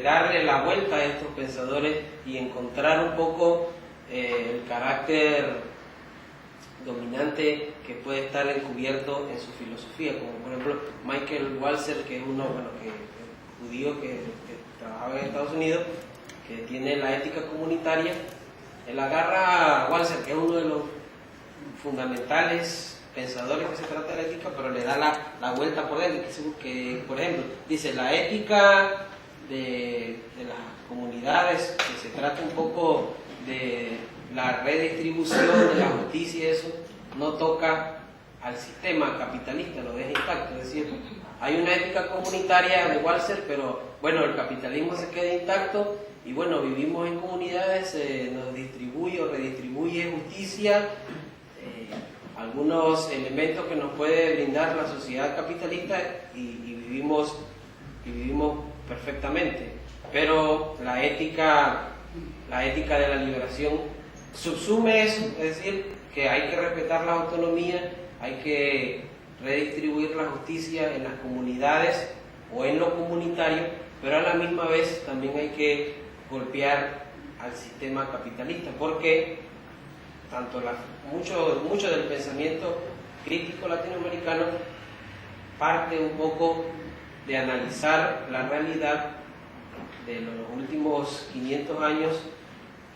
darle la vuelta a estos pensadores y encontrar un poco el carácter dominante que puede estar encubierto en su filosofía, como por ejemplo Michael Walzer, que es judío que trabajaba en Estados Unidos, que tiene la ética comunitaria. Él agarra a Walzer, que es uno de los fundamentales pensadores que se trata de la ética, pero le da la vuelta por dentro, que por ejemplo dice la ética de las comunidades, que se trata un poco de la redistribución de la justicia y eso no toca al sistema capitalista, lo deja intacto. Es decir, hay una ética comunitaria de Walser, pero bueno, el capitalismo se queda intacto y bueno, vivimos en comunidades, nos distribuye o redistribuye justicia, algunos elementos que nos puede brindar la sociedad capitalista y vivimos perfectamente. Pero la ética de la liberación subsume eso, es decir, que hay que respetar la autonomía, hay que redistribuir la justicia en las comunidades o en lo comunitario, pero a la misma vez también hay que golpear al sistema capitalista, porque tanto mucho del pensamiento crítico latinoamericano parte un poco de analizar la realidad de los últimos 500 años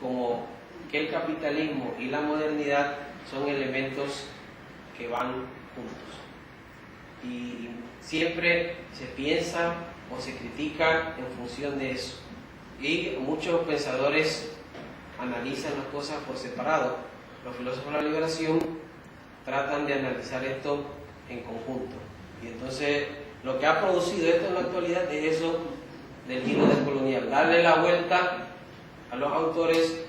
como que el capitalismo y la modernidad son elementos que van juntos. Y siempre se piensa o se critica en función de eso. Y muchos pensadores analizan las cosas por separado. Los filósofos de la liberación tratan de analizar esto en conjunto. Y entonces lo que ha producido esto en la actualidad es eso del giro descolonial, darle la vuelta a los autores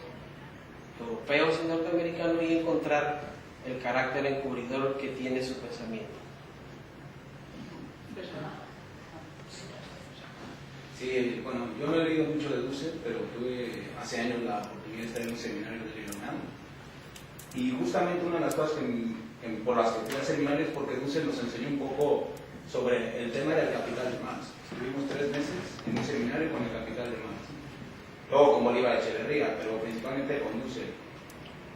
europeos y norteamericanos y encontrar el carácter encubridor que tiene su pensamiento. Sí, bueno, yo no he leído mucho de Dussel, pero tuve hace años la oportunidad de estar en un seminario de Leonardo. Y justamente una de las cosas por las que fui al seminario es porque Dussel nos enseñó un poco sobre el tema del capital de Marx. Estuvimos 3 meses en un seminario con el capital de Marx. Luego con Bolívar Echeverría, pero principalmente con Dussel.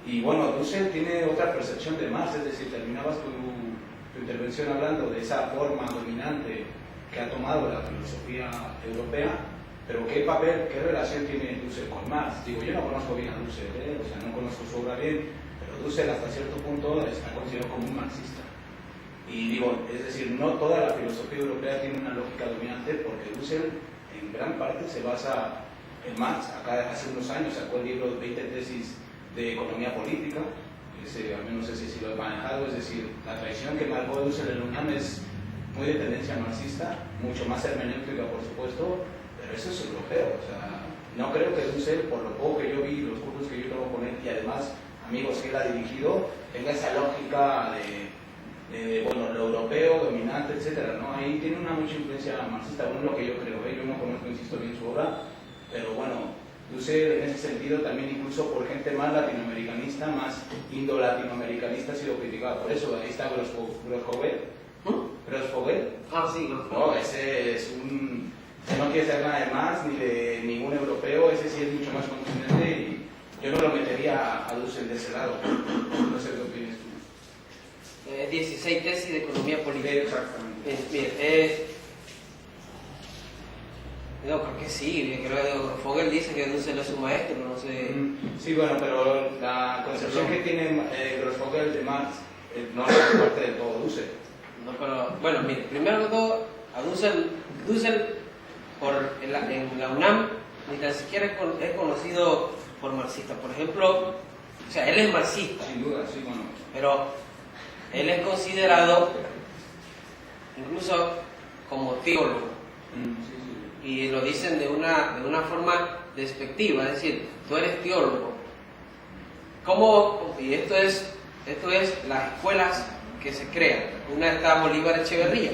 Y bueno, Dussel tiene otra percepción de Marx, es decir, terminabas tu intervención hablando de esa forma dominante que ha tomado la filosofía europea, pero ¿qué papel, qué relación tiene Dussel con Marx? Digo, yo no conozco bien a Dussel, o sea, no conozco su obra bien, pero Dussel hasta cierto punto está considerado como un marxista. Y digo, es decir, no toda la filosofía europea tiene una lógica dominante, porque Dussel en gran parte se basa en Marx. Acá hace unos años sacó el libro 20 tesis de economía política, al menos ese sí lo he manejado, es decir, la tradición que marcó Dussel en la UNAM es muy de tendencia marxista, mucho más hermenéutica por supuesto, pero eso es europeo, o sea, no creo que Dussel, por lo poco que yo vi, los cursos que yo tengo con él y además amigos que él ha dirigido, tenga esa lógica de bueno, lo europeo, dominante, etcétera, ¿no? Ahí tiene una mucha influencia marxista, bueno, lo que yo creo, yo no conozco, insisto, bien su obra, pero bueno, Dussel en ese sentido también incluso por gente más latinoamericanista, más indo-latinoamericanista ha sido criticado, por eso ahí está Grossfogel. Grossfogel. Ah, sí, no, ese es no quiere ser nada de más ni de ningún europeo, ese sí es mucho más contundente y yo no lo metería a Dussel de ese lado. No sé qué opinas tú. 16 tesis de economía política. Exactamente. No, creo que sí, creo que Fogel dice que Dussel es su maestro, no sé. Sí, bueno, pero la concepción que tiene Grossfogel de Marx no es parte de todo Dussel. No, pero, bueno, mire, primero que todo, a Dussel en la UNAM ni tan siquiera es conocido por marxista. Por ejemplo, o sea, él es marxista. Sin duda, sí, bueno. Pero él es considerado incluso como teólogo. Sí. Y lo dicen de una forma despectiva, es decir, tú eres teólogo. ¿Cómo? Y esto es las escuelas que se crean. Una está Bolívar Echeverría.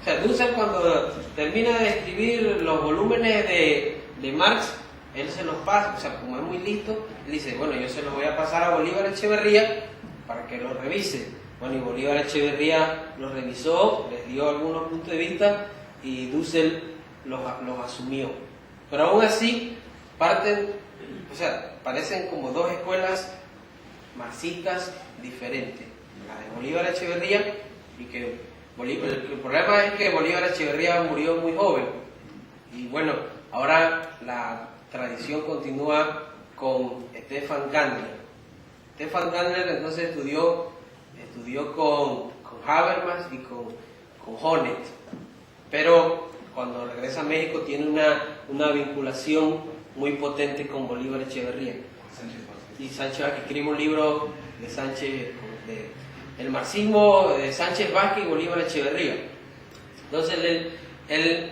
O sea, Dussel cuando termina de escribir los volúmenes de Marx, él se los pasa, o sea, como es muy listo, él dice, bueno, yo se los voy a pasar a Bolívar Echeverría para que los revise. Bueno, y Bolívar Echeverría los revisó, les dio algunos puntos de vista y Dussel los asumió. Pero aún así, parecen como dos escuelas marxistas diferentes. La de Bolívar Echeverría y que el problema es que Bolívar Echeverría murió muy joven. Y bueno, ahora la tradición continúa con Stefan Gandler. Stefan Gandler entonces estudió con Habermas y con Honneth, pero cuando regresa a México tiene una vinculación muy potente con Bolívar Echeverría. y Sánchez Vázquez escribe un libro de el marxismo de Sánchez Vázquez y Bolívar Echeverría. Entonces él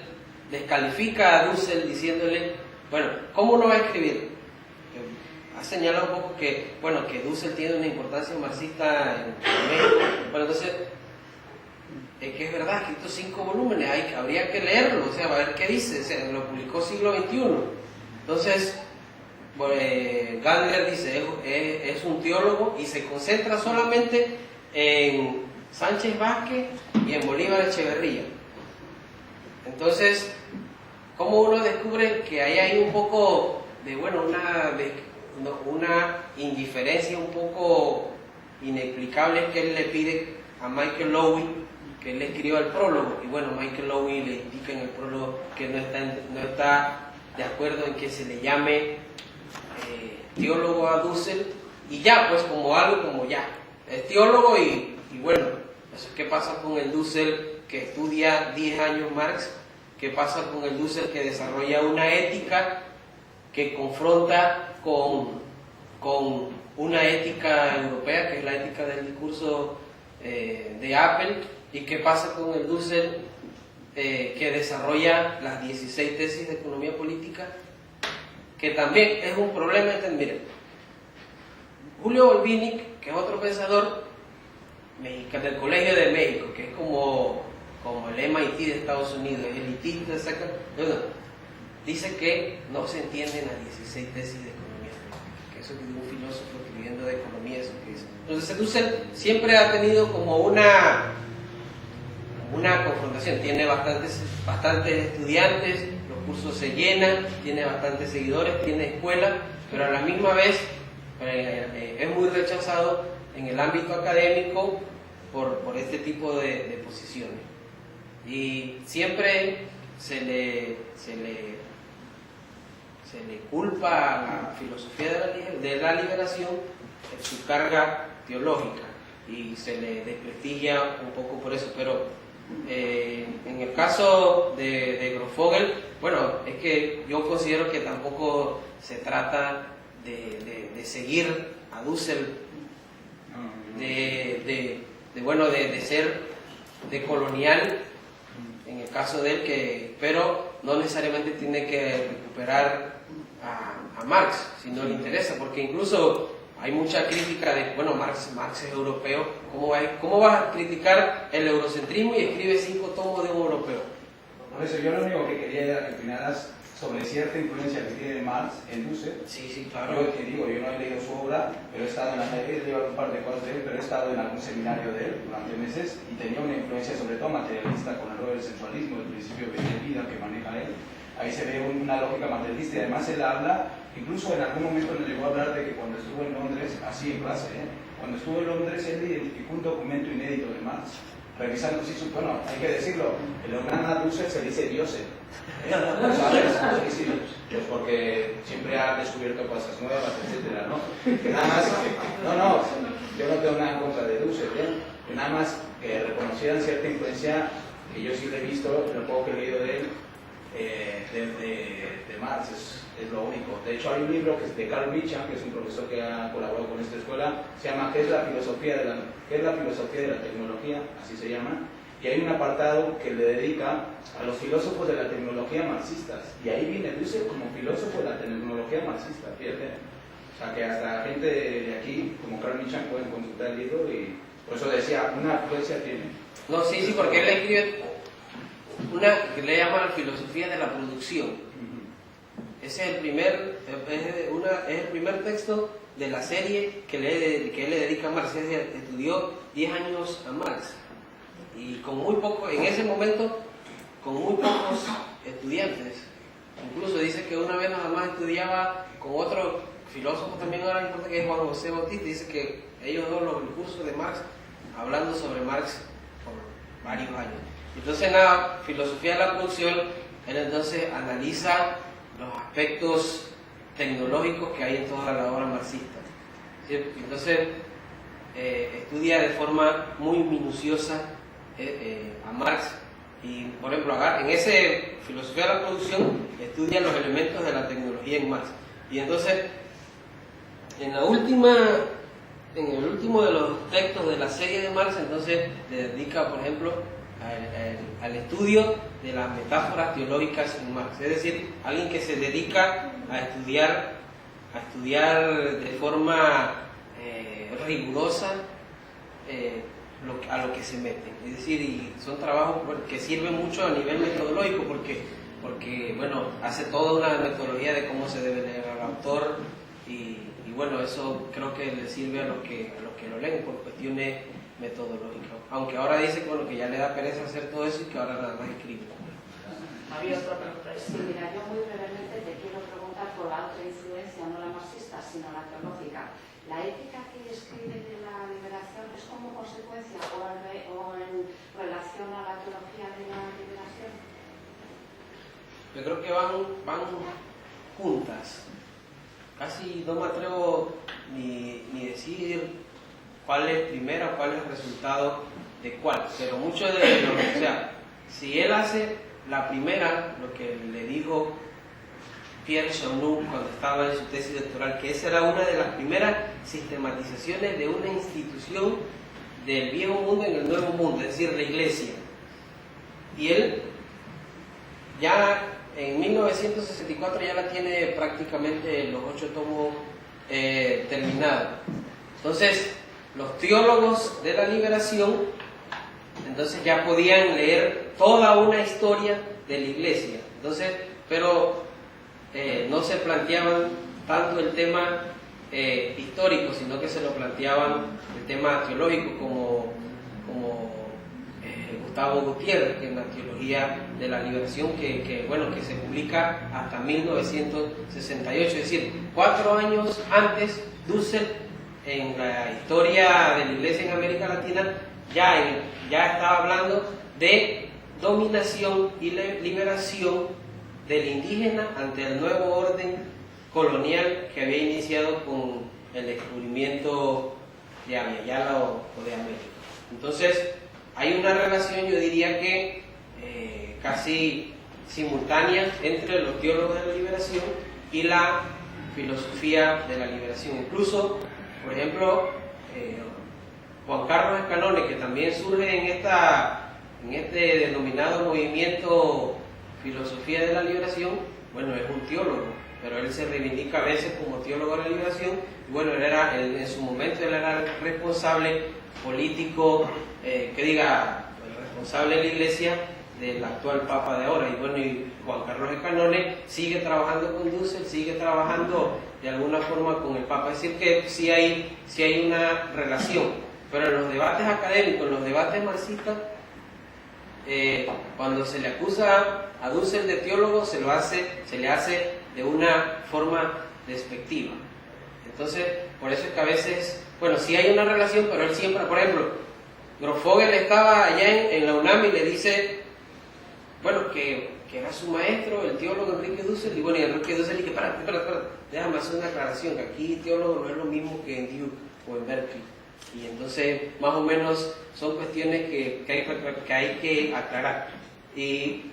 descalifica a Dussel diciéndole, bueno, ¿cómo uno va a escribir? Ha señalado un poco que, bueno, que Dussel tiene una importancia marxista en México. Bueno, entonces, que es verdad que estos 5 volúmenes habría que leerlo, o sea, a ver qué dice, o sea, lo publicó siglo XXI. Entonces, Gandler dice, es un teólogo y se concentra solamente en Sánchez Vázquez y en Bolívar Echeverría. Entonces, ¿cómo uno descubre que ahí hay un poco de, bueno, una indiferencia un poco inexplicable que él le pide a Michael Lowy que él le escriba el prólogo? Y bueno, Michael Lowy le indica en el prólogo que no está de acuerdo en que se le llame teólogo a Dussel, y ya, pues como algo como ya, es teólogo y bueno, ¿qué pasa con el Dussel que estudia 10 años Marx? ¿Qué pasa con el Dussel que desarrolla una ética que confronta con una ética europea, que es la ética del discurso de Apple? ¿Y qué pasa con el Dussel que desarrolla las 16 tesis de economía política? Que también es un problema. Miren, Julio Volvinic, que es otro pensador mexicano del Colegio de México, que es como el MIT de Estados Unidos, es elitista, dice que no se entienden las 16 tesis de economía política, que eso es un filósofo escribiendo de economía, eso que dice. Entonces Dussel siempre ha tenido como una confrontación, tiene bastantes estudiantes, los cursos se llenan, tiene bastantes seguidores, tiene escuela, pero a la misma vez es muy rechazado en el ámbito académico por este tipo de posiciones. Y siempre se le culpa a la filosofía de la liberación en su carga teológica y se le desprestigia un poco por eso, pero en el caso de Grofogel, bueno, es que yo considero que tampoco se trata de seguir a Dussel, de ser de colonial en el caso de él, pero no necesariamente tiene que recuperar a Marx si no le interesa, porque incluso hay mucha crítica de, bueno, Marx es europeo, ¿cómo vas a criticar el eurocentrismo y escribe 5 tomos de un europeo? Por eso yo lo único que quería era que opinaras sobre cierta influencia que tiene Marx en Dussel. Sí, claro. Yo te digo, yo no he leído su obra, pero he estado he leído un par de cosas de él, pero he estado en algún seminario de él durante meses y tenía una influencia sobre todo materialista con el rol del sensualismo, el principio de vida que maneja él. Ahí se ve una lógica materialista y además él habla, incluso en algún momento nos llegó a hablar de que cuando estuvo en Londres, así en clase, cuando estuvo en Londres él identificó un documento inédito de Marx, revisando si bueno, hay que decirlo, el gran Dussel se dice Diosel, ¿sabes? Sí, pues porque siempre ha descubierto cosas nuevas, etcétera, ¿no? Nada más, yo no tengo nada en contra de Dussel, que nada más que reconocieran cierta influencia, que yo sí le he visto, lo poco que he leído de él, de Marx, es lo único. De hecho hay un libro que es de Carl Micham, que es un profesor que ha colaborado con esta escuela, se llama ¿Qué es la filosofía de la tecnología? Así se llama, y hay un apartado que le dedica a los filósofos de la tecnología marxistas, y ahí viene Dussel como filósofo de la tecnología marxista, fíjate. O sea que hasta gente de aquí, como Carl Micham, pueden consultar el libro, y por eso decía, una influencia tiene. No, sí, porque él escribe una que le llama la filosofía de la producción. Ese es el primer texto de la serie que él le dedica a Marx. Estudió 10 años a Marx y en ese momento con muy pocos estudiantes. Incluso dice que una vez nada más estudiaba con otro filósofo también ahora importante, que es Juan José Bautista. Dice que ellos dos los cursos de Marx, hablando sobre Marx por varios años. Entonces filosofía de la producción, él entonces analiza los aspectos tecnológicos que hay en toda la obra marxista. ¿Sí? Entonces estudia de forma muy minuciosa a Marx y, por ejemplo, en ese filosofía de la producción estudia los elementos de la tecnología en Marx. Y entonces en el último de los textos de la serie de Marx, entonces le dedica, por ejemplo, al estudio de las metáforas teológicas en Marx. Es decir, alguien que se dedica a estudiar de forma rigurosa a lo que se mete. Es decir, y son trabajos que sirven mucho a nivel metodológico porque bueno, hace toda una metodología de cómo se debe leer al autor y bueno, eso creo que le sirve a los que lo leen por cuestiones metodológicas. Aunque ahora dice que, bueno, que ya le da pereza hacer todo eso y que ahora nada más escribe. Había otra pregunta. Sí, mira, yo muy brevemente te quiero preguntar por la otra influencia, no la marxista, sino la teológica. ¿La ética que escribe de la liberación es como consecuencia o en relación a la teología de la liberación? Yo creo que van juntas. Casi no me atrevo ni decir cuál es primera o cuál es el resultado de cuál, pero mucho de lo que sea, si él hace la primera, lo que le dijo Pierre Chaunu cuando estaba en su tesis doctoral, que esa era una de las primeras sistematizaciones de una institución del viejo mundo en el nuevo mundo, es decir, la iglesia. Y él ya en 1964 ya la tiene prácticamente los 8 tomos terminados. Entonces, los teólogos de la liberación entonces ya podían leer toda una historia de la iglesia. Entonces, pero no se planteaban tanto el tema histórico, sino que se lo planteaban el tema teológico como Gustavo Gutiérrez, que en la teología de la liberación que se publica hasta 1968, es decir, 4 años antes. Dussel, en la historia de la iglesia en América Latina, ya estaba hablando de dominación y liberación del indígena ante el nuevo orden colonial que había iniciado con el descubrimiento de América o de América. Entonces, hay una relación, yo diría que casi simultánea entre los teólogos de la liberación y la filosofía de la liberación. Incluso, por ejemplo, Juan Carlos Escanone, que también surge en este denominado movimiento filosofía de la liberación, bueno, es un teólogo, pero él se reivindica a veces como teólogo de la liberación, y bueno, en su momento él era el responsable político, el responsable de la iglesia del actual Papa de ahora, y bueno, y Juan Carlos Escanone sigue trabajando con Dussel, sigue trabajando de alguna forma con el Papa, es decir que sí hay una relación, pero en los debates académicos, en los debates marxistas, cuando se le acusa a Dussel de teólogo, se le hace de una forma despectiva. Entonces, por eso es que a veces, bueno, sí hay una relación, pero él siempre, por ejemplo, Grofogel estaba allá en la UNAM y le dice, bueno, que era su maestro, el teólogo Enrique Dussel, y bueno, y Enrique Dussel dice, espérate, déjame hacer una aclaración, que aquí teólogo no es lo mismo que en Duke o en Berkeley. Y entonces, más o menos, son cuestiones que hay que aclarar. Y,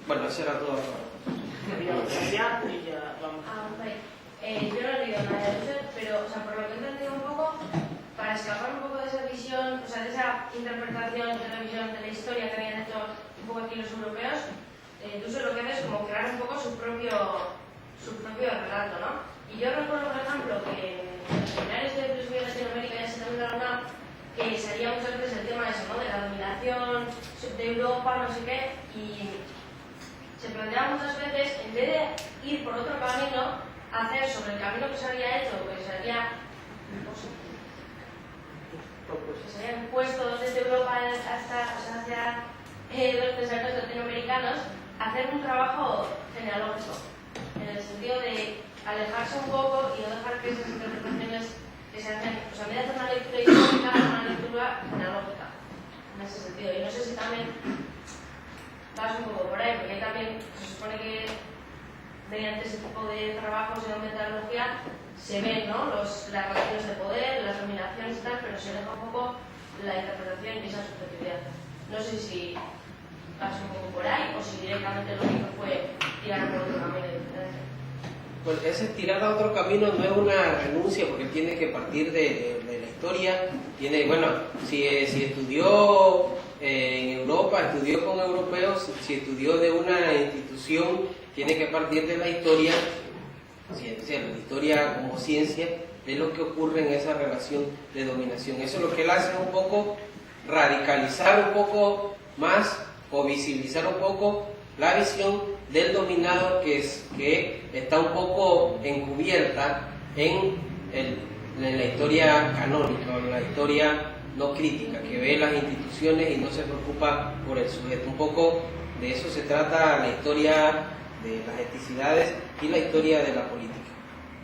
bueno, eso era todo. Ya, y ya vamos. Yo no he leído nada de Dussel, pero, o sea, por lo que he entendido un poco, para escapar un poco de esa visión, o sea, de esa interpretación de la visión de la historia que habían hecho un poco aquí los europeos, Dussel lo que hace es como crear un poco su propio relato, ¿no? Y yo recuerdo, por ejemplo, que en los seminarios de filosofía de Latinoamérica ya se también hablaba que salía muchas veces el tema de eso, ¿no? De la dominación de Europa, no sé qué, y se planteaba muchas veces, en vez de ir por otro camino, hacer sobre el camino que se había hecho, que se había impuesto desde Europa hacia los pensamientos latinoamericanos, hacer un trabajo genealógico, en el sentido de alejarse un poco y no dejar que esas interpretaciones que se hacen, o sea, en vez de hacer una lectura histórica, una lectura genealógica, en ese sentido. Y no sé si también vas un poco por ahí, porque ahí también se supone que mediante ese tipo de trabajos de metodología se ven, ¿no? Las relaciones de poder, las dominaciones y tal, pero se deja un poco la interpretación y esa subjetividad. No sé si vas un poco por ahí o si directamente lo que hizo fue tirar por otro camino diferente. Pues ese tirar a otro camino no es una renuncia, porque tiene que partir de la historia. Tiene, bueno, si estudió en Europa, estudió con europeos, si estudió de una institución, tiene que partir de la historia, la historia como ciencia, de lo que ocurre en esa relación de dominación. Eso es lo que él hace, un poco radicalizar un poco más o visibilizar un poco la visión del dominado que está un poco encubierta en la historia canónica, en la historia no crítica, que ve las instituciones y no se preocupa por el sujeto. Un poco de eso se trata la historia de las etnicidades y la historia de la política.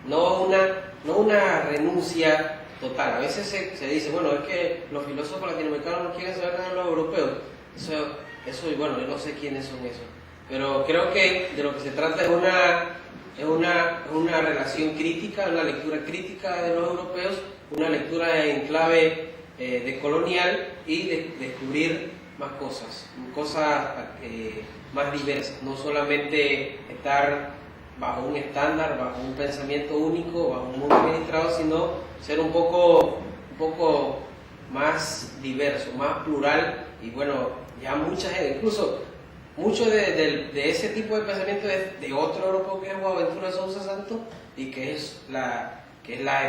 No una renuncia total. A veces se dice, bueno, es que los filósofos latinoamericanos no quieren saber nada de los europeos. Eso, bueno, yo no sé quiénes son esos. Pero creo que de lo que se trata es una relación crítica, una lectura crítica de los europeos, una lectura en clave de colonial y de descubrir más cosas más diversas, no solamente estar bajo un estándar, bajo un pensamiento único, bajo un mundo administrado, sino ser un poco más diverso, más plural. Y bueno, ya mucha gente, incluso mucho de ese tipo de pensamiento es de otro europeo que es Boaventura Sousa Santos, y que es la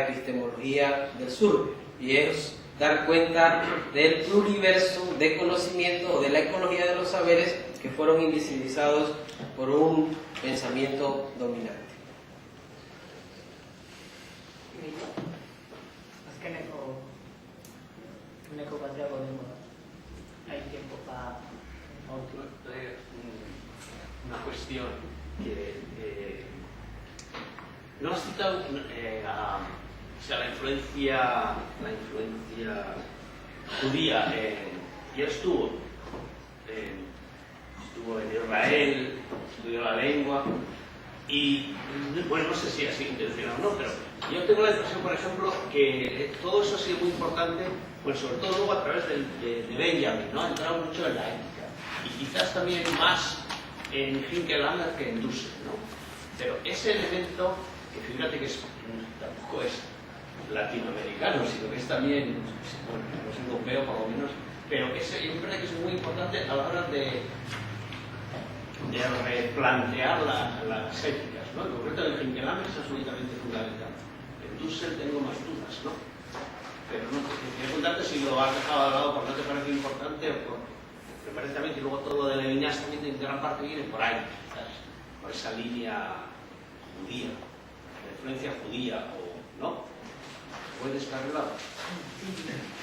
epistemología del sur, y es dar cuenta del pluriverso de conocimiento o de la ecología de los saberes que fueron invisibilizados por un pensamiento dominante. Hay tiempo para una cuestión que no has citado la influencia judía. Ya estuvo en Israel, estudió la lengua y, bueno, no sé si ha sido intencionado o no, pero yo tengo la impresión, por ejemplo, que todo eso ha sido muy importante, pues sobre todo luego a través de Benjamin, ¿no? Ha entrado mucho en la ética y quizás también más en Hinckelammer que en Dussel, ¿no? Pero ese elemento, que fíjate que tampoco es latinoamericano, sino que es también, bueno, no es europeo por lo menos, pero ese yo creo que es muy importante a la hora de replantear las éticas, ¿no? En concreto el Hinckelammer es absolutamente fundamental. En Dussel tengo más dudas, ¿no? Pero no te quería preguntarte si lo has dejado de lado porque no te parece importante o me parece también que luego todo lo de Levinas también en gran parte viene por ahí, ¿sabes? Por esa línea judía, la influencia judía, o ¿no? ¿Puedes estar de lado?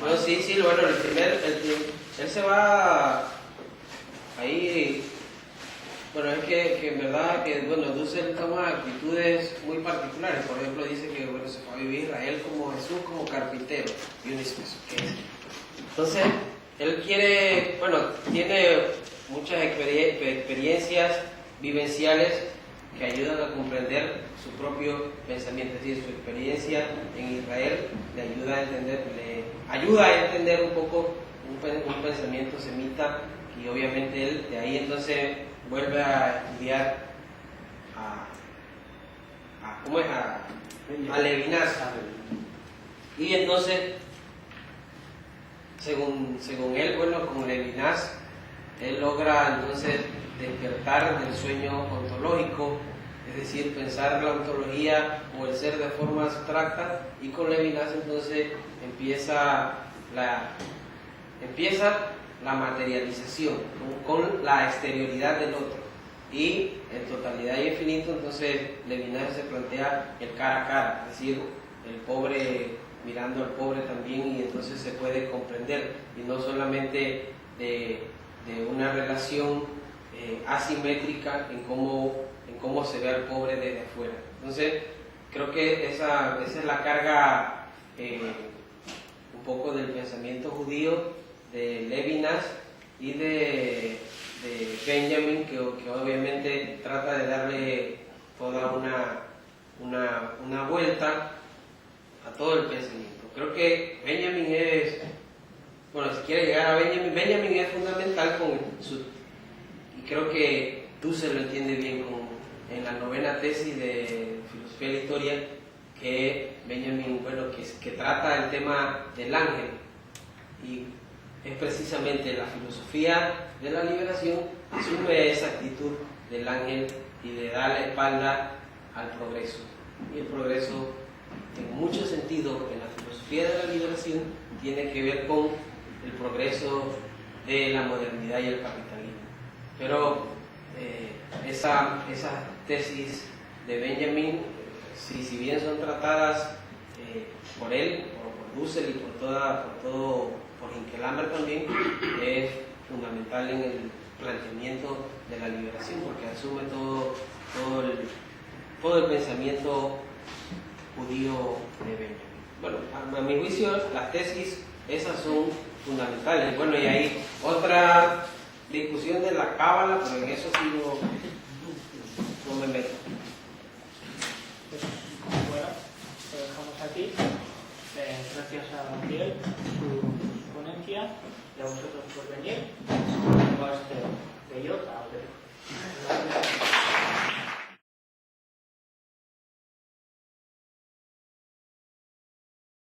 Bueno, sí, bueno, él se va ahí. Bueno, es que en verdad que, bueno, Dussel toma actitudes muy particulares. Por ejemplo, dice que, bueno, se fue a vivir a Israel como Jesús, como carpintero. Y uno dice, ¿qué es? Entonces, él quiere, bueno, tiene muchas experiencias vivenciales que ayudan a comprender su propio pensamiento. Es decir, su experiencia en Israel le ayuda a entender un poco un pensamiento semita, y obviamente él de ahí entonces vuelve a estudiar a Levinas. Y entonces, según él, bueno, con Levinas, él logra entonces despertar del sueño ontológico, es decir, pensar la ontología o el ser de forma abstracta, y con Levinas entonces empieza la materialización, con la exterioridad del otro, y en totalidad y infinito. Entonces Levinas se plantea el cara a cara, es decir, el pobre mirando al pobre también, y entonces se puede comprender, y no solamente de una relación asimétrica en cómo se ve al pobre desde afuera. Entonces creo que esa es la carga un poco del pensamiento judío de Levinas y de Benjamin, que obviamente trata de darle toda una vuelta a todo el pensamiento. Creo que Benjamin es, bueno, si quiere llegar a Benjamin es fundamental y creo que Dussel lo entiende bien en la 9ª tesis de Filosofía de la Historia que Benjamin, bueno, que trata el tema del ángel, y es precisamente la filosofía de la liberación asume esa actitud del ángel y de dar la espalda al progreso. Y el progreso, en muchos sentidos, en la filosofía de la liberación, tiene que ver con el progreso de la modernidad y el capitalismo. Pero esas tesis de Benjamin, si bien son tratadas por él, por Dussel y por Hinkelhammer también, es fundamental en el planteamiento de la liberación, porque asume todo el pensamiento judío de Benjamin. Bueno, a mi juicio, las tesis esas son fundamentales. Bueno, y hay otra discusión de la cábala, pero en eso sí no me meto. Pues, bueno, lo dejamos aquí. Gracias a Miguel por su ponencia y a vosotros por venir.